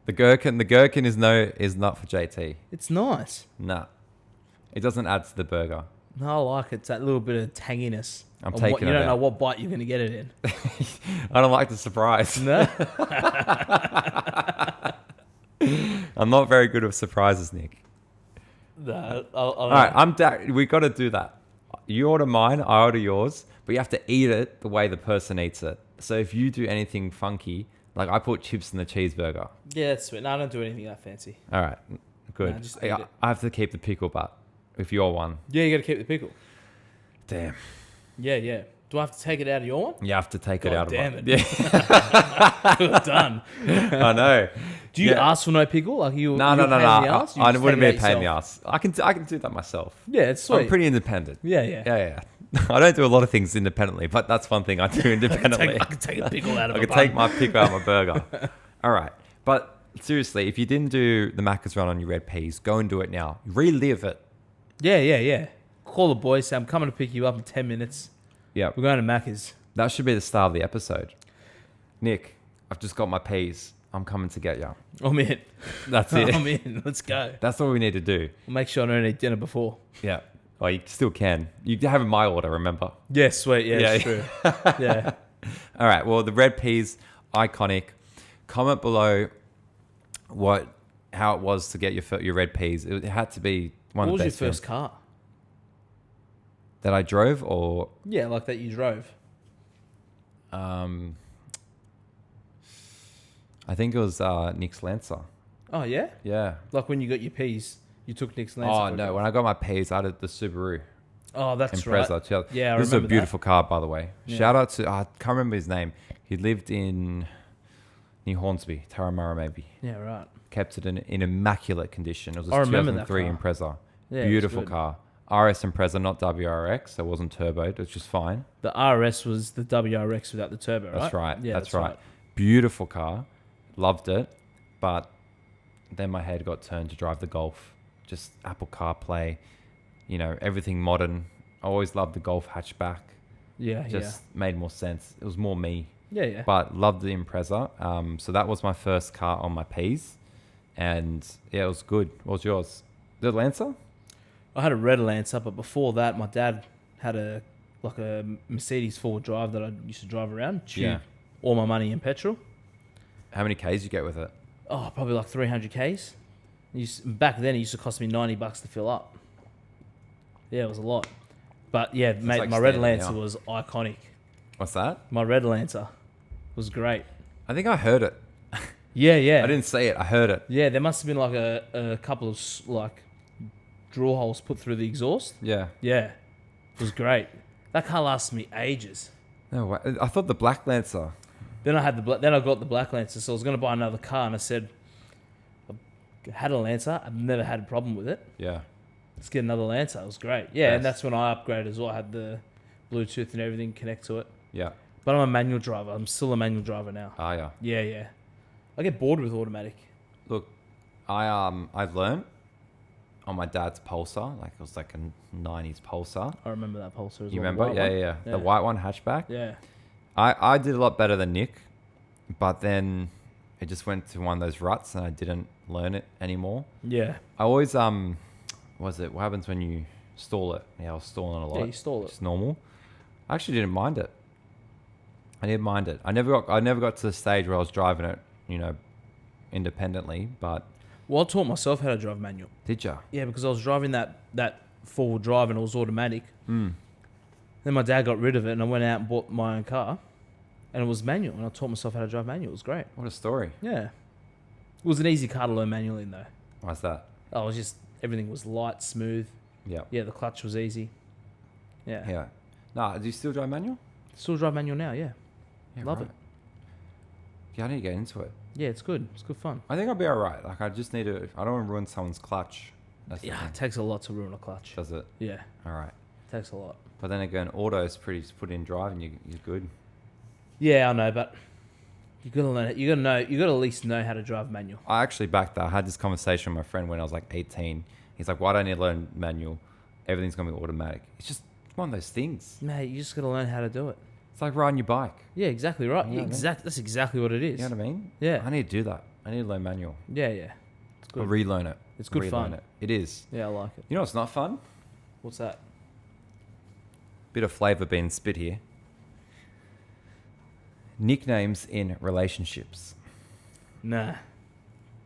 The gherkin is not for JT. It's nice. Nah. It doesn't add to the burger. No, I like it. It's that little bit of tanginess. I'm on taking what, you it don't know out. what bite you're going to get it in. I don't like the surprise. No? I'm not very good with surprises, Nick. No. All right, we got to do that. You order mine, I order yours, but you have to eat it the way the person eats it. So if you do anything funky, like I put chips in the cheeseburger. Yeah, that's sweet. No, I don't do anything that fancy. All right, good. Nah, just eat it. I have to keep the pickle, but if you're one, Yeah, you got to keep the pickle. damn, Yeah, yeah. Do I have to take it out of your one? you have to take it God out damn of it. mine. Yeah, Well done. I know. Do you Yeah. ask for no pickle? Like you? No. I Wouldn't be a pain in the ass. I can do that myself. Yeah, it's sweet. I'm pretty independent. Yeah, yeah. Yeah. I don't do a lot of things independently, but that's one thing I do independently. I can take a pickle out of I a can take my pickle out of my burger. All right. But seriously, if you didn't do the Maccas run on your red peas, go and do it now. Relive it. Yeah. Call the boys, say, I'm coming to pick you up in 10 minutes. Yeah. We're going to Macca's. That should be the start of the episode. Nick, I've just got my peas. I'm coming to get you. I'm in. That's it. I'm in. Let's go. That's all we need to do. We'll make sure I don't eat dinner before. Yeah. Well, you still can. You have my order, remember? Yeah, sweet. Yeah, Yeah. it's true. Yeah. All right. Well, the red peas, iconic. Comment below how it was to get your red peas. It had to be one What of the was your best first car? that I drove, or Yeah, like that you drove. I think it was Nick's Lancer. Oh, yeah? Yeah. Like when you got your P's, you took Nick's Lancer. Oh for a no, drive. when I got my P's, I had the Subaru Oh, that's right. Impreza. Yeah, I This is a remember beautiful car, by the way. Yeah. Shout out to I can't remember his name. He lived in New Hornsby, Tarramurra maybe. Yeah, right. Kept it in immaculate condition. It was a I remember that 2003 car. Impreza. Yeah, it was Beautiful good. car. RS Impreza, not WRX. So it wasn't turboed. It's just fine. The RS was the WRX without the turbo, right? That's right. Yeah, that's right. Beautiful car. Loved it. But then my head got turned to drive the Golf. Just Apple CarPlay. You know, everything modern. I always loved the Golf hatchback. Yeah, Just made more sense. It was more me. yeah. But loved the Impreza. So that was my first car on my P's. And yeah, it was good. What was yours? The Lancer? I had a red Lancer, but before that, my dad had a Mercedes 4 drive that I used to drive around. Tube Yeah. all my money in petrol. How many Ks you get with it? Oh, probably like 300 Ks. Back then, it used to cost me $90 to fill up. Yeah, it was a lot. But yeah, mate, like my red standing Lancer out. was iconic. What's that? My red Lancer was great. I think I heard it. Yeah, yeah. I didn't see it. I heard it. Yeah, there must have been like a couple of like drill holes put through the exhaust. Yeah. Yeah, it was great. That car lasted me ages. No way. I thought the Black Lancer. Then I got the black Lancer, so I was going to buy another car, and I said, I had a Lancer. I've never had a problem with it. Yeah. Let's get another Lancer. It was great. Yeah, and Yes. that's when I upgraded as well. I had the Bluetooth and everything connect to it. Yeah. But I'm a manual driver. I'm still a manual driver now. Ah, yeah. Yeah, yeah. I get bored with automatic. Look, I've learned on my dad's Pulsar. Like it was like a 90s Pulsar. I remember that Pulsar as well. You remember? White Yeah, one. yeah. The white one hatchback. Yeah. I did a lot better than Nick, but then it just went to one of those ruts and I didn't learn it anymore. Yeah. I always what happens when you stall it? Yeah, I was stalling a lot. Yeah, you stall it. It's normal. I actually didn't mind it. I didn't mind it. I never got to the stage where I was driving it, you know, independently, but Well, I taught myself how to drive manual. did ya? Yeah, because I was driving that four-wheel drive and it was automatic. Mm. Then my dad got rid of it and I went out and bought my own car and it was manual and I taught myself how to drive manual. It was great. What a story. Yeah. It was an easy car to learn manual in though. Why's that? Oh, it was just, everything was light, smooth. Yeah. Yeah, the clutch was easy. Yeah. Yeah. Nah, do you still drive manual? Still drive manual now, yeah. Yeah, Love right. it. Yeah, I need to get into it. Yeah, it's good. It's good fun. I think I'll be alright. Like I just need to. I don't want to ruin someone's clutch. That's the Yeah, thing. it takes a lot to ruin a clutch. Does it? Yeah, Alright. it takes a lot. But then again, auto is pretty. Just put in drive and you're good. Yeah, I know, but you gotta learn it. You gotta know. You gotta at least know how to drive manual. I actually back that. I had this conversation with my friend when I was like 18. He's like, "Why don't you learn manual? Everything's gonna be automatic." It's just one of those things. Mate, you just gotta learn how to do it. It's like riding your bike. Yeah, exactly right. You know what I mean? That's exactly what it is. You know what I mean? Yeah. I need to do that. I need to learn manual. Yeah, yeah. It's Or good. relearn it. It's good Relearn fun. It. It is. Yeah, I like it. You know what's not fun? What's that? Bit of flavour being spit here. Nicknames in relationships. Nah.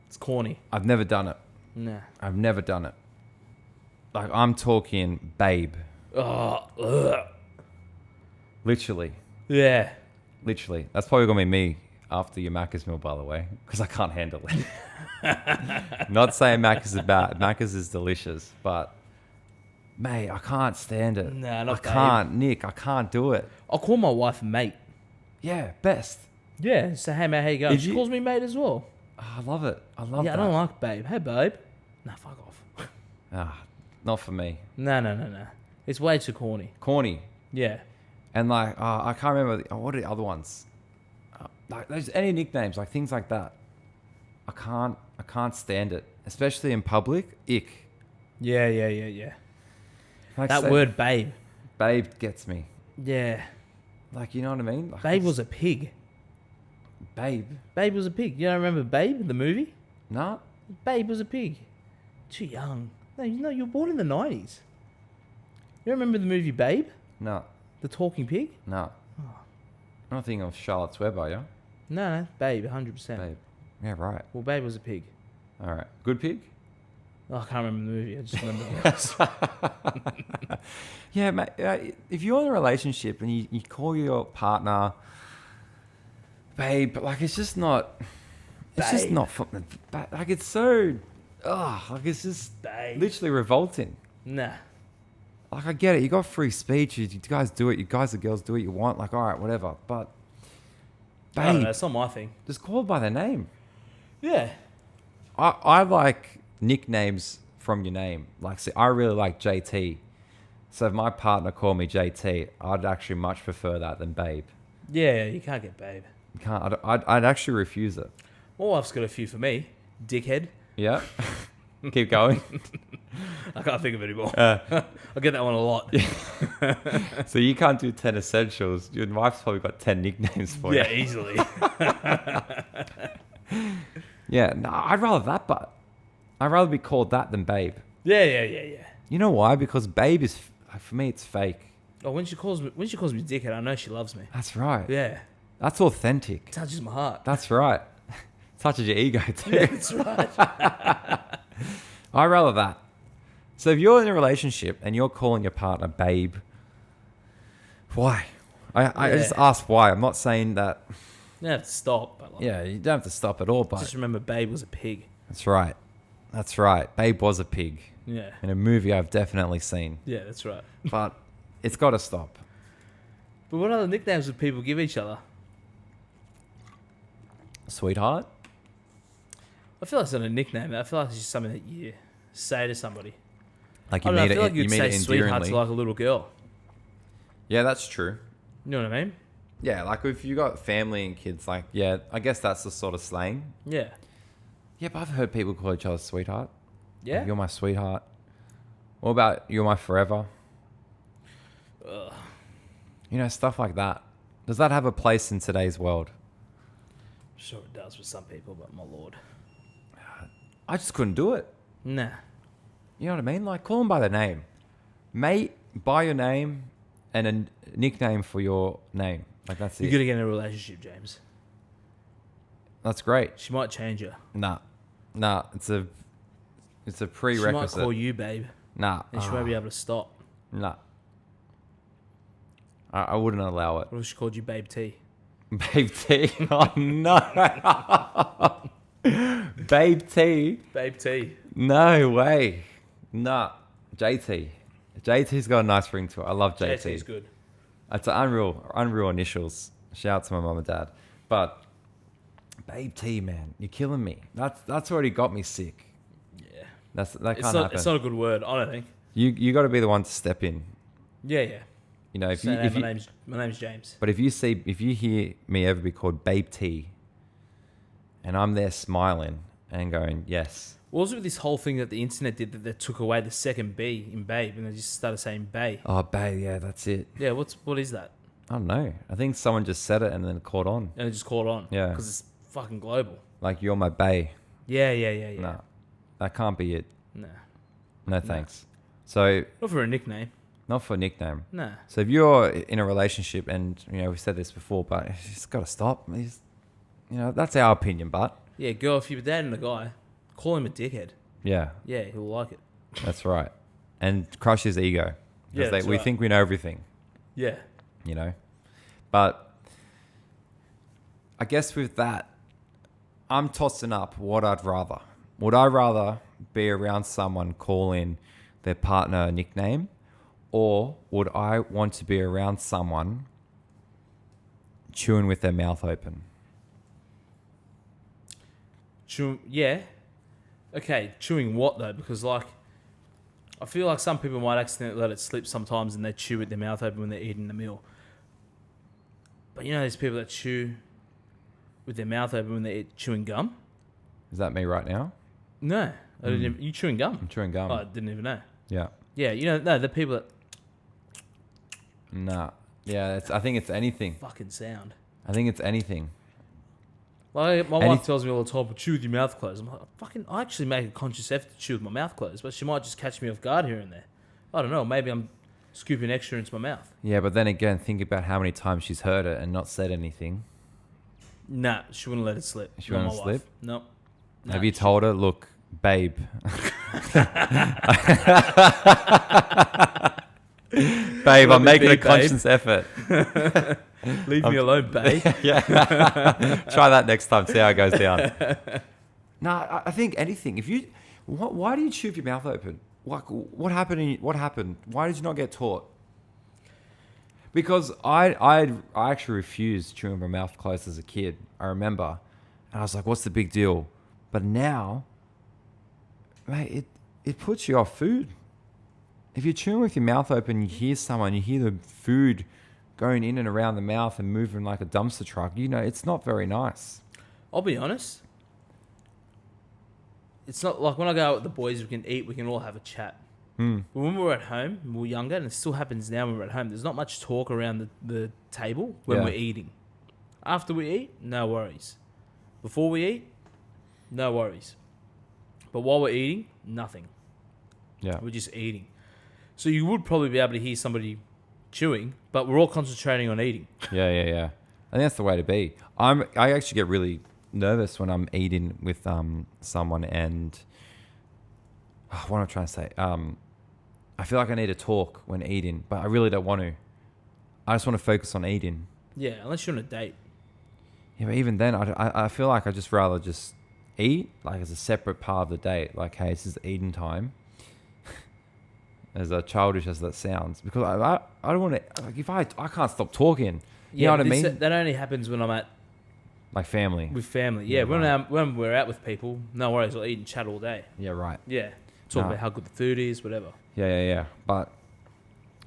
It's corny. I've never done it. Nah. I've never done it. Like I'm talking babe. Oh, ugh. Literally. Yeah. Literally. That's probably going to be me after your Maccas meal, by the way, because I can't handle it. Not saying Maccas is bad. Maccas is delicious, but mate, I can't stand it. Nah, not I can't, Nick. I can't do it. I'll call my wife mate. Yeah, best. Yeah. Say, hey, mate, how you going? If She you- calls me mate as well. Oh, I love it. I love Yeah, that. I don't like babe. Hey, babe. Nah, fuck off. Ah, not for me. No. It's way too corny. Corny. Yeah. And like, I can't remember. What are the other ones? Like, there's any nicknames, like things like that. I can't stand it, especially in public. Ick. Yeah. Like That say- word babe. babe gets me. Yeah. Like, you know what I mean? Like, Babe it's- was a pig. babe. Babe was a pig. You don't remember Babe, the movie? Nah. Babe was a pig. Too young. No, you were born in the 90s. You don't remember the movie Babe? No. The talking pig? No. Oh. I'm not thinking of Charlotte's Web, are you? No, Babe, 100%. Babe. Yeah, right. Well, Babe was a pig. All right. Good pig? Oh, I can't remember the movie. I just remember the voice. Yeah, mate. If you're in a relationship and you call your partner babe, but like it's just not It's just Babe. not fun. Like, it's so... like, it's just Babe. literally revolting. Nah. Like, I get it. You got free speech. You guys do it. You guys and girls do what you want. Like, all right, whatever. But, I don't know. babe, It's not my thing. just call by their name. Yeah. I like nicknames from your name. Like, see, I really like JT. So if my partner called me JT, I'd actually much prefer that than babe. Yeah, you can't get babe. You can't. I'd actually refuse it. My wife's got a few for me. Dickhead. Yeah. Keep going. I can't think of it anymore. I get that one a lot. So you can't do 10 essentials. Your wife's probably got 10 nicknames for you. Yeah, easily. Yeah, no, I'd rather that, but I'd rather be called that than babe. Yeah. You know why? Because babe is, for me, it's fake. Oh, when she calls me dickhead, I know she loves me. That's right. Yeah. That's authentic. It touches my heart. That's right. Touches your ego too. Yeah, that's right. I'd rather that. So if you're in a relationship and you're calling your partner babe, why? I just ask why. I'm not saying that. You don't have to stop. But Yeah, you don't have to stop at all, but just remember, babe was a pig. that's right. That's right. Babe was a pig Yeah. in a movie I've definitely seen, Yeah, that's right. but it's got to stop. But what other nicknames would people give each other? Sweetheart? I feel like it's not a nickname. I feel like it's just something that you say to somebody. Like I you don't know, I meet feel like it, you you'd meet say it sweetheart endearingly. to like a little girl. Yeah, that's true. You know what I mean? Yeah, like if you got family and kids, like, yeah, I guess that's the sort of slang. Yeah. Yeah, but I've heard people call each other sweetheart. Yeah? Like, you're my sweetheart. What about you're my forever? Ugh. You know, stuff like that. Does that have a place in today's world? Sure it does with some people, but my lord. I just couldn't do it. Nah. You know what I mean? Like, call them by their name. Mate, by your name and a nickname for your name. Like, that's You're it. going to get in a relationship, James. That's great. She might change you. Nah. It's a She might prerequisite. call you babe, Nah. and she won't be able to stop. Nah. I wouldn't allow it. What if she called you babe T? Babe T. Oh, no. Babe T. Babe T. No way. Nah. JT. JT's got a nice ring to it. I love JT. JT's good. It's unreal initials. Shout out to my mum and dad. But Babe T, man, you're killing me. That's already got me sick. Yeah. That can't happen. It's not a good word, I don't think. You got to be the one to step in. Yeah. You know, if Say, you, "Hey, if my you name's James. but if you hear me ever be called Babe T, and I'm there smiling and going, yes. What was it with this whole thing that the internet did that they took away the second B in babe and they just started saying bae? Oh, babe, yeah, that's it. Yeah, what is that? I don't know. I think someone just said it and then it caught on. And it just caught on. Yeah. Because it's fucking global. Like, you're my bae. Yeah. No, that can't be it. Nah. No thanks. So, Not for a nickname. not for a nickname. Nah. So if you're in a relationship and, you know, we said this before, but it's just got to stop. You know, that's our opinion, but Yeah, girl, if you're dating a guy, call him a dickhead. yeah, Yeah, he'll like it. that's right. And crush his ego. Yeah, Because that's we right. think we know everything, Yeah. you know. But I guess with that, I'm tossing up what I'd rather. Would I rather be around someone calling their partner a nickname, or would I want to be around someone chewing with their mouth open? Yeah. Okay, chewing what though? Because like, I feel like some people might accidentally let it slip sometimes and they chew with their mouth open when they're eating a meal. But you know there's people that chew with their mouth open when they're chewing gum? Is that me right now? No. I didn't even, you chewing gum? I'm chewing gum. Oh, I didn't even know. Yeah. Yeah, you know, no, the people that Nah. Yeah, I think it's anything. fucking sound. I think it's anything. Like, my And wife if- tells me all the time, chew with your mouth closed. I'm like, I actually make a conscious effort to chew with my mouth closed, but she might just catch me off guard here and there. I don't know, maybe I'm scooping extra into my mouth. Yeah, but then again, think about how many times she's heard it and not said anything. Nah, she wouldn't let it slip. She Not wouldn't my wife. slip? Nope. Have you told her, look, babe? Babe, I'm making a big, babe. conscious effort. Leave me alone, babe. Yeah. Try that next time. See how it goes down. No, I think anything. Why do you chew with your mouth open? What happened? What happened? Why did you not get taught? Because I actually refused chewing with my mouth closed as a kid. I remember, and I was like, "What's the big deal?" But now, mate, it puts you off food. If you're chewing with your mouth open, you hear someone, you hear the food going in and around the mouth and moving like a dumpster truck. It's not very nice. I'll be honest. It's not like when I go out with the boys, we can eat, we can all have a chat. But when we were at home, we were younger, and it still happens now when we're at home, there's not much talk around the table when we're eating. After we eat, no worries. Before we eat, no worries. But while we're eating, nothing. Yeah. We're just eating. So you would probably be able to hear somebody chewing, but we're all concentrating on eating. Yeah. I think that's the way to be. I actually get really nervous when I'm eating with someone, and what am I trying to say? I feel like I need to talk when eating, but I really don't want to. I just want to focus on eating. Yeah, unless you're on a date. Yeah, but even then, I feel like I just rather just eat like as a separate part of the date. Like, hey, this is eating time. As childish as that sounds, because I don't want to. Like, if I can't stop talking. You know what I mean? That only happens when I'm at like family. With family, yeah. When we're out with people, no worries. We'll eat and chat all day. Yeah, right. Yeah, talk about how good the food is, whatever. Yeah. But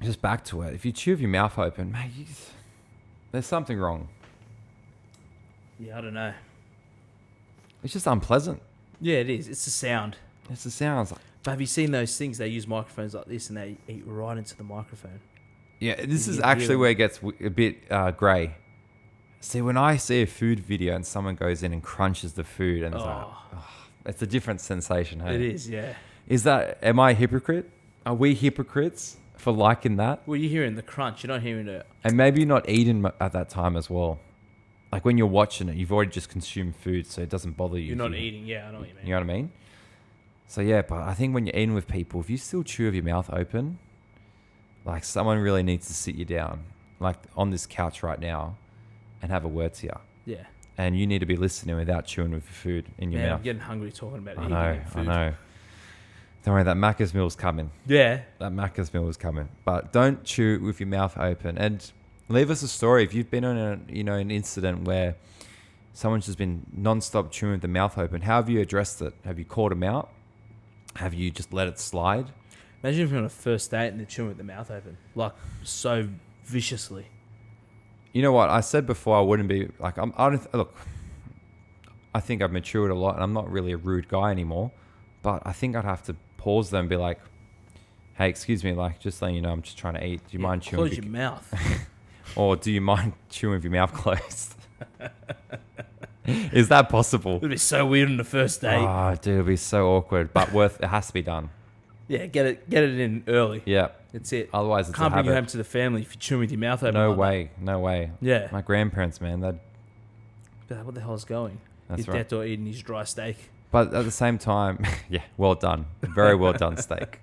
just back to it. If you chew with your mouth open, mate, there's something wrong. Yeah, I don't know. It's just unpleasant. Yeah, it is. It's the sound. It's the sounds. But have you seen those things? They use microphones like this, and they eat right into the microphone. Yeah, this is actually where it gets a bit grey. See, when I see a food video and someone goes in and crunches the food, and it's a different sensation, hey? It is, yeah. Am I a hypocrite? Are we hypocrites for liking that? Well, you're hearing the crunch. You're not hearing it. And maybe you're not eating at that time as well. Like when you're watching it, you've already just consumed food, so it doesn't bother you. You're not eating, yeah, I know what you mean. You know what I mean? So yeah, but I think when you're eating with people, if you still chew with your mouth open, like someone really needs to sit you down, like on this couch right now, and have a word to you. Yeah. And you need to be listening without chewing with your food in your mouth. I'm getting hungry talking about eating food. I know. Don't worry, that Maccas meal's coming. Yeah. That Maccas meal is coming. But don't chew with your mouth open. And leave us a story. If you've been on an incident where someone's just been non-stop chewing with the mouth open, how have you addressed it? Have you called them out? Have you just let it slide? Imagine if you're on a first date and they're chewing with the mouth open. Like, so viciously. You know what? I said before I wouldn't be like, look, I think I've matured a lot and I'm not really a rude guy anymore, but I think I'd have to pause them and be like, hey, excuse me, like, just letting you know, I'm just trying to eat. Do you mind chewing? Close your mouth. Or do you mind chewing with your mouth closed? Is that possible? It'd be so weird on the first date. Oh, dude, it'd be so awkward, but it has to be done. Yeah, get it in early. Yeah. That's it. Otherwise, it's Can't a bring you habit. home to the family if you're chewing with your mouth open. No like way. Yeah. My grandparents, man, that. What the hell is going? That's Your right. dad eating his dry steak. But at the same time, yeah, well done. Very well done steak.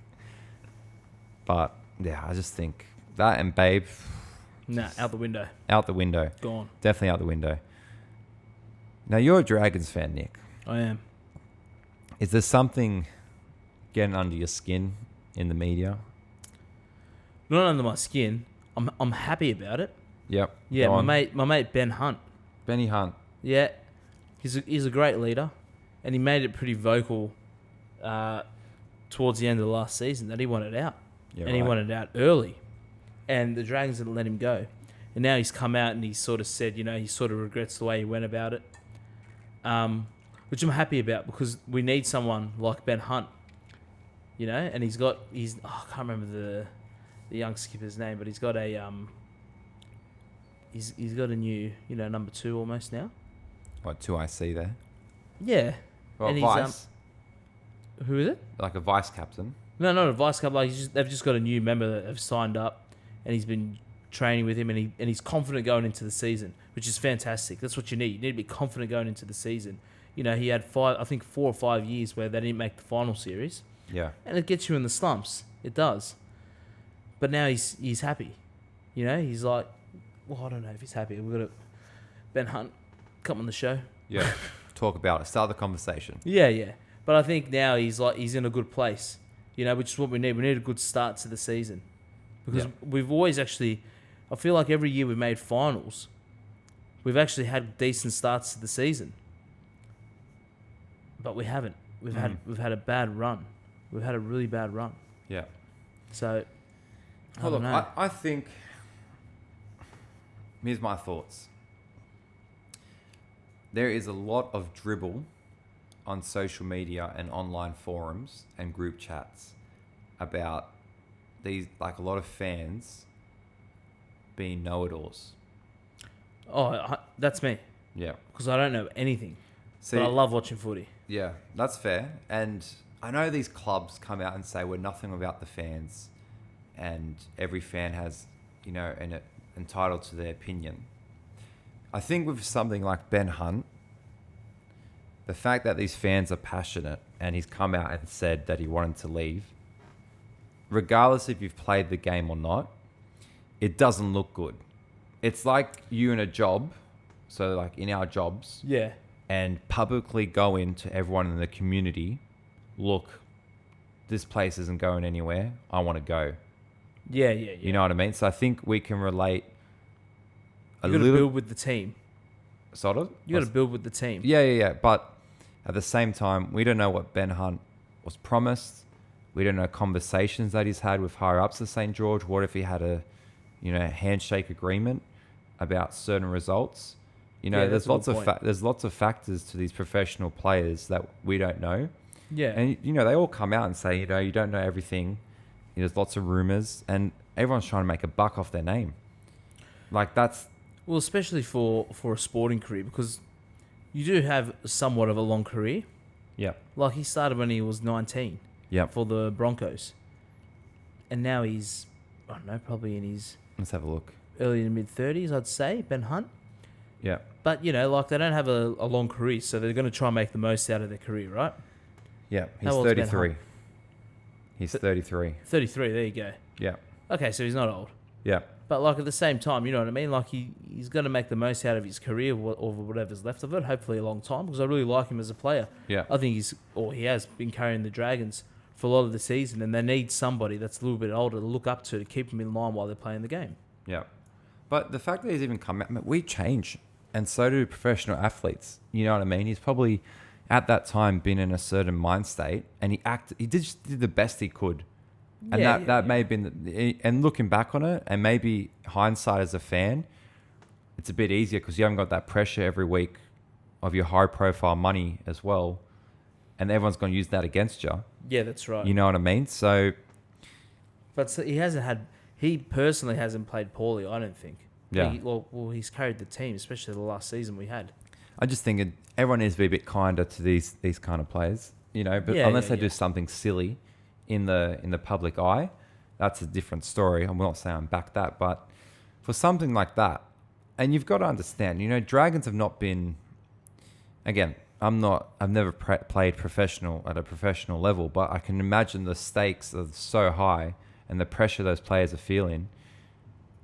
But, yeah, I just think that and Babe. Nah, out the window. Out the window. Gone. Definitely out the window. Now, you're a Dragons fan, Nick. I am. Is there something getting under your skin in the media? Not under my skin. I'm happy about it. Yep. Yeah, my mate Ben Hunt. Benny Hunt. Yeah, he's a great leader, and he made it pretty vocal towards the end of the last season that he wanted out, he wanted out early, and the Dragons didn't let him go, and now he's come out and he sort of said, he sort of regrets the way he went about it, which I'm happy about because we need someone like Ben Hunt, and I can't remember the young skipper's name, but he's got a he's got a new number 2 almost now. What, 2 IC there? Yeah. Well, and vice. Who is it? Like a vice captain. No, not a vice captain. Like they've just got a new member that have signed up, and he's been training with him, and he's confident going into the season, which is fantastic. That's what you need. You need to be confident going into the season. He had 4 or 5 years where they didn't make the final series. Yeah. And it gets you in the slumps. It does. But now he's happy. He's like, well, I don't know if he's happy. We've got Ben Hunt come on the show. Yeah. Talk about it. Start the conversation. Yeah. But I think now he's in a good place, which is what we need. We need a good start to the season because we've always actually, I feel like every year we've made finals, we've actually had decent starts to the season, but we haven't. We've had a bad run. We've had a really bad run. Yeah. So, I don't know. I think, here's my thoughts. There is a lot of dribble on social media and online forums and group chats about these, like a lot of fans being know-it-alls. That's me. Yeah. Because I don't know anything. See, but I love watching footy. Yeah, that's fair. And I know these clubs come out and say we're nothing without the fans and every fan has, entitled to their opinion. I think with something like Ben Hunt, the fact that these fans are passionate and he's come out and said that he wanted to leave, regardless if you've played the game or not, it doesn't look good. It's like you in a job, so like in our jobs, Yeah. and publicly go into everyone in the community, look, this place isn't going anywhere, I want to go. Yeah. You know what I mean? So I think we can relate You got to build with the team. Sort of? You got to build with the team. Yeah. But at the same time, we don't know what Ben Hunt was promised. We don't know conversations that he's had with higher ups at St. George. What if he had a, handshake agreement about certain results? There's lots of factors to these professional players that we don't know. Yeah. And they all come out and say, you don't know everything. There's lots of rumors, and everyone's trying to make a buck off their name. Like that's. Well, especially for a sporting career, because you do have somewhat of a long career. Yeah. Like he started when he was 19. Yeah. For the Broncos. And now he's, I don't know, probably in his Let's have a look. early to mid 30s, I'd say, Ben Hunt. Yeah. But, they don't have a long career, so they're going to try and make the most out of their career, right? Yeah. He's How old's Ben 33. Hunt? He's 33. 33, there you go. Yeah. Okay, so he's not old. Yeah. But, at the same time, you know what I mean? Like, he's going to make the most out of his career or whatever's left of it, hopefully a long time, because I really like him as a player. Yeah. I think he has been carrying the Dragons for a lot of the season, and they need somebody that's a little bit older to look up to keep them in line while they're playing the game. Yeah. But the fact that he's even come out, we change, and so do professional athletes. You know what I mean? He's probably, at that time, been in a certain mind state, and he did the best he could. And that may have been, and looking back on it, and maybe hindsight as a fan, it's a bit easier because you haven't got that pressure every week of your high profile money as well. And everyone's going to use that against you. Yeah, that's right. You know what I mean? So. But he personally hasn't played poorly, I don't think. Yeah. He's carried the team, especially the last season we had. I just think everyone needs to be a bit kinder to these kind of players, but unless they do something silly in the public eye, that's a different story. I'm not saying I'm back that, but for something like that, and you've got to understand, Dragons have not been, again, I've never played professional at a professional level, but I can imagine the stakes are so high and the pressure those players are feeling.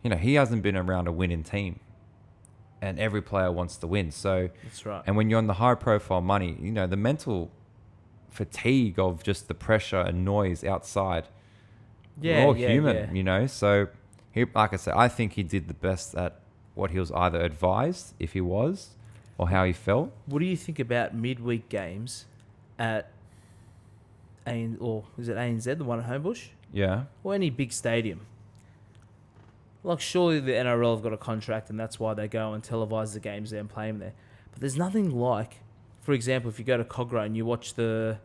He hasn't been around a winning team, and every player wants to win. So that's right. And when you're on the high profile money, the mental fatigue of just the pressure and noise outside. We're all human, So he, like I said, I think he did the best at what he was either advised, if he was, or how he felt. What do you think about midweek games at is it ANZ, the one at Homebush? Yeah. Or any big stadium? Like, surely the NRL have got a contract and that's why they go and televise the games there and play them there. But there's nothing like, for example, if you go to Cogra and you watch the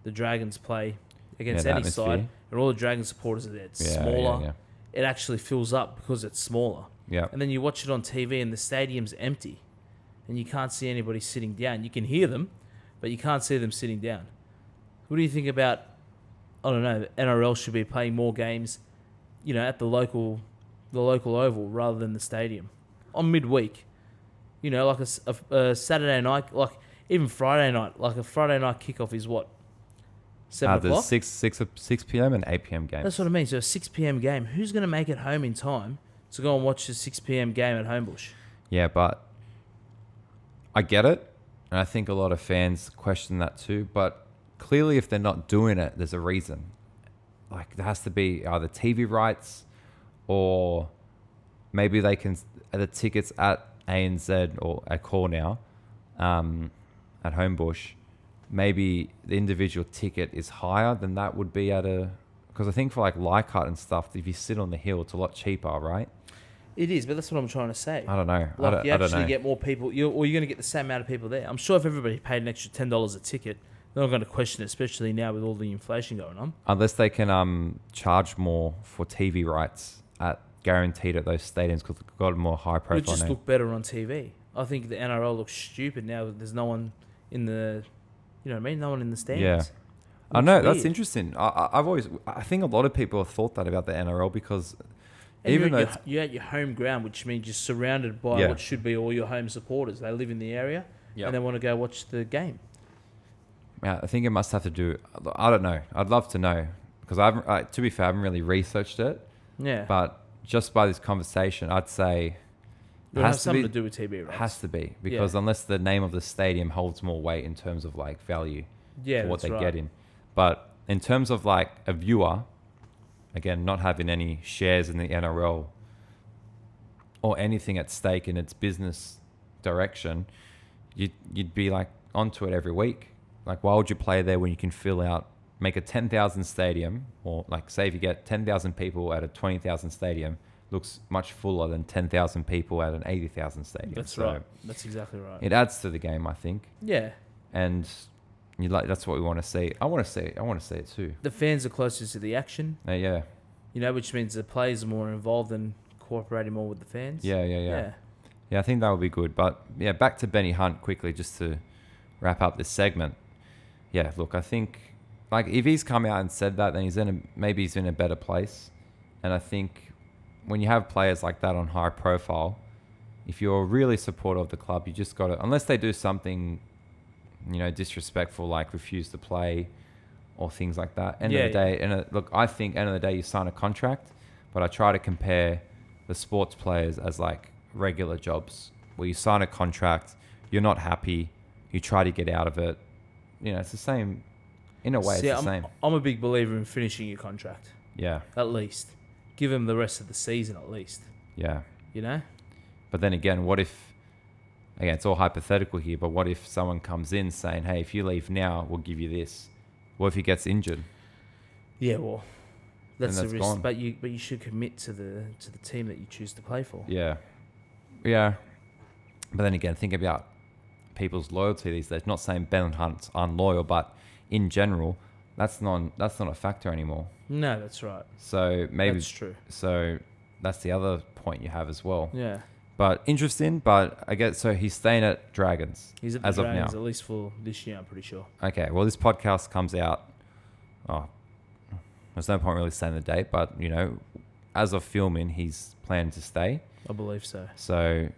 Dragons play against any side, and all the Dragon supporters are there, it's smaller. Yeah. It actually fills up because it's smaller. Yeah. And then you watch it on TV and the stadium's empty. And you can't see anybody sitting down. You can hear them, but you can't see them sitting down. What do you think about, I don't know, the NRL should be playing more games, at the local oval rather than the stadium on midweek? Like a Saturday night, like even Friday night, like a Friday night kickoff is what? 7 o'clock? There's 6 p.m. and 8 p.m. games. That's what I mean. So a 6 p.m. game, who's going to make it home in time to go and watch a 6 p.m. game at Homebush. Yeah, but I get it. And I think a lot of fans question that too. But clearly, if they're not doing it, there's a reason. Like, there has to be either TV rights or maybe they can, the tickets at ANZ or at Core now, at Homebush, maybe the individual ticket is higher than that would be at a, because I think for like Leichhardt and stuff, if you sit on the hill, it's a lot cheaper, right? It is, but that's what I'm trying to say. I don't know. Like, you I don't actually know. get more people, or you're going to get the same amount of people there. I'm sure if everybody paid an extra $10 a ticket, they're not going to question it, especially now with all the inflation going on. Unless they can charge more for TV rights at guaranteed at those stadiums because they've got a more high profile. It would just look better on TV. I think the NRL looks stupid now that there's no one in the, you know what I mean? No one in the stands. Yeah. I Looks know, weird. that's interesting. I think a lot of people have thought that about the NRL because And even though you're at your home ground, which means you're surrounded by what should be all your home supporters. They live in the area and they want to go watch the game. yeah, I think it must have to do. I don't know. I'd love to know because to be fair, I haven't really researched it. Yeah, But just by this conversation, I'd say it has something to do with TV rights. has to be because unless the name of the stadium holds more weight in terms of like value for what they get in. But in terms of like a viewer, again, not having any shares in the NRL or anything at stake in its business direction, you'd be like onto it every week. Like, why would you play there when you can make a 10,000 stadium, or like say if you get 10,000 people at a 20,000 stadium, looks much fuller than 10,000 people at an 80,000 stadium. That's right. That's exactly right. It adds to the game, I think. Yeah. And that's what we want to see. I want to see it too. The fans are closest to the action. Yeah. You know, which means the players are more involved and cooperating more with the fans. Yeah. Yeah, I think that would be good. But yeah, back to Benny Hunt quickly, just to wrap up this segment. Yeah, look, I think like if he's come out and said that, then maybe he's in a better place. And I think when you have players like that on high profile, if you're really supportive of the club, you just got to, unless they do something, disrespectful, like refuse to play or things like that. End of the day, look, I think end of the day you sign a contract, but I try to compare the sports players as like regular jobs where you sign a contract, you're not happy, you try to get out of it. It's the same. In a way, it's the same. I'm a big believer in finishing your contract. Yeah. At least. Give him the rest of the season at least. Yeah. You know? But then again, what if, again, it's all hypothetical here, but what if someone comes in saying, hey, if you leave now, we'll give you this? What if he gets injured? Yeah, well, that's the risk. Gone. But you should commit to the team that you choose to play for. Yeah. Yeah. But then again, think about people's loyalty these days. Not saying Ben Hunt's unloyal, but in general, that's not a factor anymore. No, that's right. So maybe that's true. So that's the other point you have as well. Yeah. But interesting. But I guess so. He's staying at Dragons. He's at the Dragons at least for this year. I'm pretty sure. Okay. Well, this podcast comes out. Oh, there's no point really saying the date, but as of filming, he's planning to stay. I believe so. So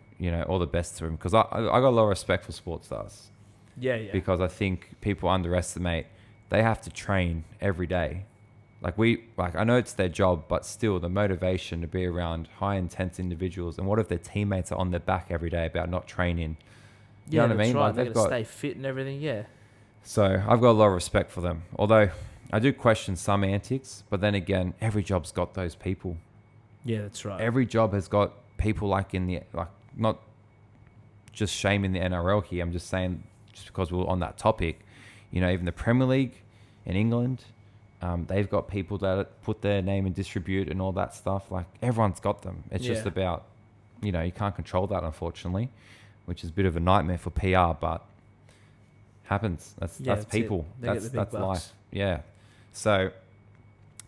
all the best to him because I got a lot of respect for sports stars. Yeah. Because I think people underestimate they have to train every day. I know it's their job, but still the motivation to be around high intense individuals. And what if their teammates are on their back every day about not training? You know what I mean? Right. They've got to stay fit and everything. Yeah. So I've got a lot of respect for them. Although I do question some antics, but then again, every job's got those people. Yeah, that's right. Every job has got people not just shaming the NRL here. I'm just saying, just because we're on that topic, even the Premier League in England, they've got people that put their name and distribute and all that stuff. Like everyone's got them. It's just about, you can't control that, unfortunately, which is a bit of a nightmare for PR, but happens. That's people. That's life. Yeah. So,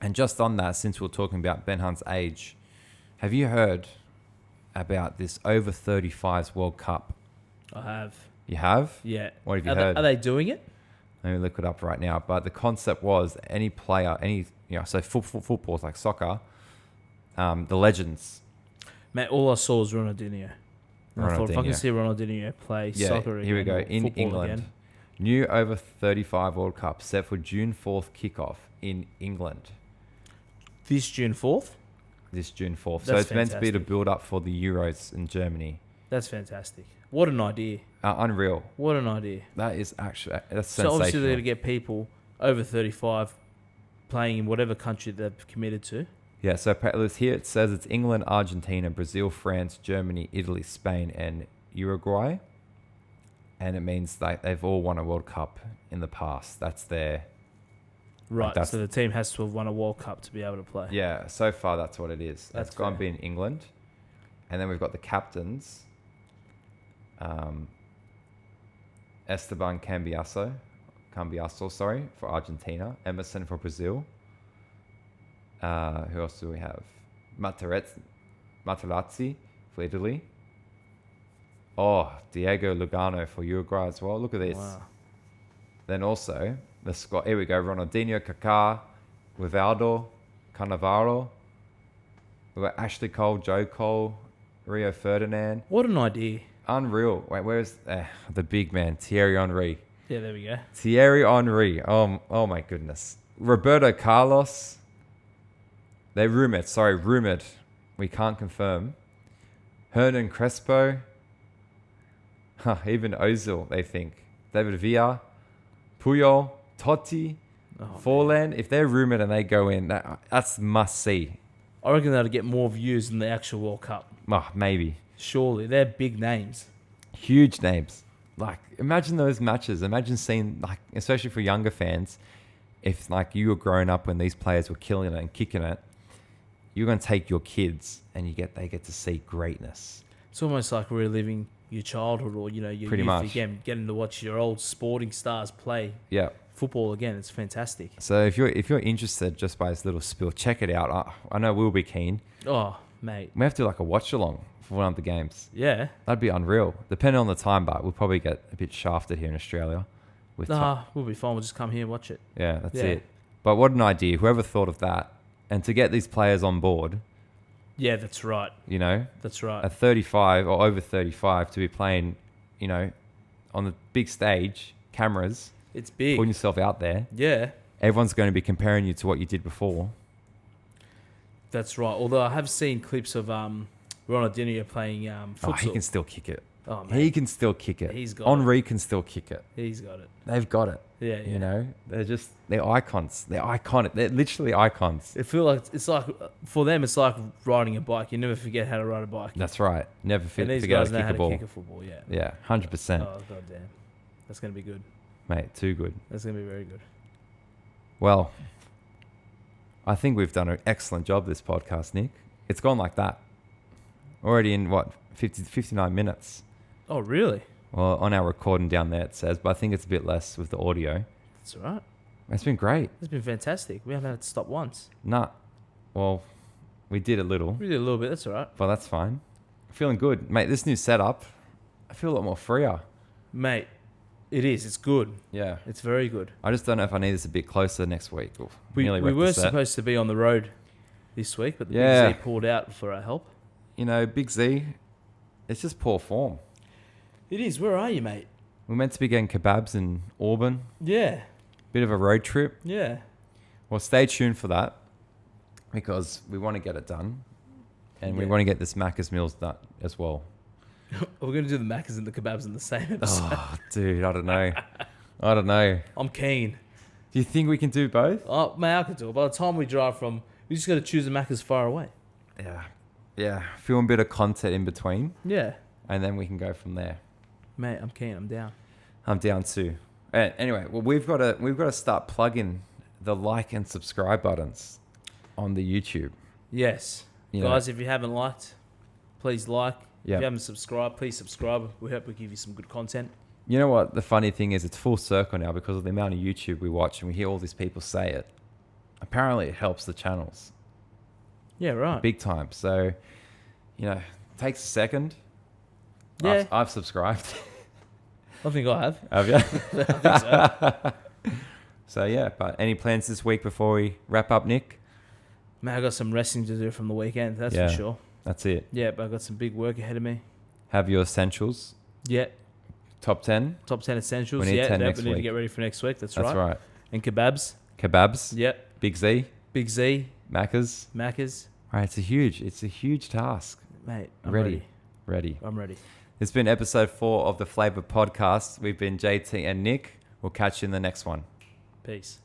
and just on that, since we're talking about Ben Hunt's age, have you heard about this over 35s World Cup? I have. You have? Yeah. What have you heard? Are they doing it? Let me look it up right now. But the concept was any player, so football, like soccer, the legends. Mate, all I saw was Ronaldinho. And I thought if I can see Ronaldinho play soccer again, here we go. In England. Again. New over 35 World Cup set for June 4th kickoff in England. This June 4th? this June 4th. So That's it's meant to be to fantastic. build up for the Euros in Germany. That's fantastic. What an idea. Unreal. What an idea. That is actually that's So sensational. obviously they're going to get people over 35 playing in whatever country they've committed to. Yeah, so here it says it's England, Argentina, Brazil, France, Germany, Italy, Spain, and Uruguay. And it means that they've all won a World Cup in the past. That's their... Right, that's- so the team has to have won a World Cup to be able to play. Yeah, so far that's what it is. That's It's going to fair. be in England. And then we've got the captains. Esteban Cambiaso, for Argentina. Emerson for Brazil. Who else do we have? Materazzi for Italy. Oh, Diego Lugano for Uruguay as well. Look at this. Wow. Then also, the squad. Here we go. Ronaldinho, Kaká, Rivaldo, Cannavaro. We've got Ashley Cole, Joe Cole, Rio Ferdinand. What an idea. Unreal. Wait, where's the big man? Thierry Henry. Yeah, there we go. Thierry Henry. Oh my goodness. Roberto Carlos. They rumored. We can't confirm. Hernan Crespo. Even Ozil, they think. David Villa. Puyol. Totti. Oh, Forlan. If they're rumored and they go in, that's must see. I reckon they'll get more views than the actual World Cup. Maybe. Surely. They're big names. Huge names. Like, imagine those matches. Imagine seeing, like, especially for younger fans, if, like, you were growing up when these players were killing it and kicking it, you're going to take your kids and they get to see greatness. It's almost like reliving your childhood or, your Pretty youth much. again, getting to watch your old sporting stars play Yeah. football again. It's fantastic. So if you're interested just by this little spill, check it out. I know we'll be keen. Oh, mate. We have to do like a watch along for one of the games. Yeah. That'd be unreal. Depending on the time, but we'll probably get a bit shafted here in Australia. With We'll be fine. We'll just come here and watch it. yeah, that's Yeah. it. But what an idea. Whoever thought of that. And to get these players on board, Yeah, that's right. That's right. at 35 or over 35 to be playing, on the big stage, cameras, It's big. putting yourself out there. Yeah, Everyone's going to be comparing you to what you did before. that's right. Although I have seen clips of Ronaldinho playing futsal. Oh, he can still kick it. Oh, man. He can still kick it. He's got Henri can still kick it. He's got it. They've got it. Yeah. They're icons. They're iconic. They're literally icons. It feels like it's like for them. It's like riding a bike. You never forget how to ride a bike. That's right. Never and these forget guys to know kick how a to ball. kick a football. Yeah. Yeah, 100%. Oh goddamn, that's gonna be good. Mate, too good. That's gonna be very good. Well, I think we've done an excellent job this podcast, Nick. It's gone like that. Already in, 59 minutes. Oh really? Well, on our recording down there it says, but I think it's a bit less with the audio. That's all right. It's been great. It's been fantastic. We haven't had to stop once. Nah. Well, we did a little, We did a little bit. That's all right, but that's fine. Feeling good. Mate, this new setup, I feel a lot more freer. mate. It is. It's good. Yeah. It's very good. I just don't know if I need this a bit closer next week. Oof, We nearly wrecked the were set. supposed to be on the road this week, but the Yeah. Big Z pulled out for our help. Big Z, it's just poor form. It is. Where are you, mate? We're meant to be getting kebabs in Auburn. Yeah. Bit of a road trip. Yeah. Well, stay tuned for that because we want to get it done. And we Yeah. want to get this Maccas meals done as well. We're going to do the Maccas and the kebabs in the same episode. Oh, dude, I don't know. I don't know. I'm keen. Do you think we can do both? Oh, mate, I could do it. By the time we drive from, we just got to choose the Maccas far away. Yeah. Yeah. Film a bit of content in between Yeah. and then we can go from there. Mate, I'm keen. I'm down. I'm down too. Anyway, well, we've got to start plugging the like and subscribe buttons on the YouTube. Yes. You know. Guys, if you haven't liked, please like. Yeah. If you haven't subscribed, please subscribe. We hope we give you some good content. You know what? The funny thing is, it's full circle now because of the amount of YouTube we watch and we hear all these people say it. Apparently, it helps the channels Yeah, right. big time. So, takes a second. Yeah. I've subscribed. I think I have. Have you? I think so. So yeah, but any plans this week before we wrap up, Nick? Man, I got some resting to do from the weekend. That's Yeah. for sure. That's it. Yeah, but I got some big work ahead of me. Have your essentials. Yeah. Top 10. Top 10 essentials. We need 10 that next we need to week. get ready for next week. That's That's right. right. And kebabs. Kebabs. Yep. Big Z. Big Z. Maccas. Maccas. right, it's a huge task. Mate, I'm Ready. I'm ready. It's been episode 4 of the Flaeva podcast. We've been JT and Nick. We'll catch you in the next one. Peace.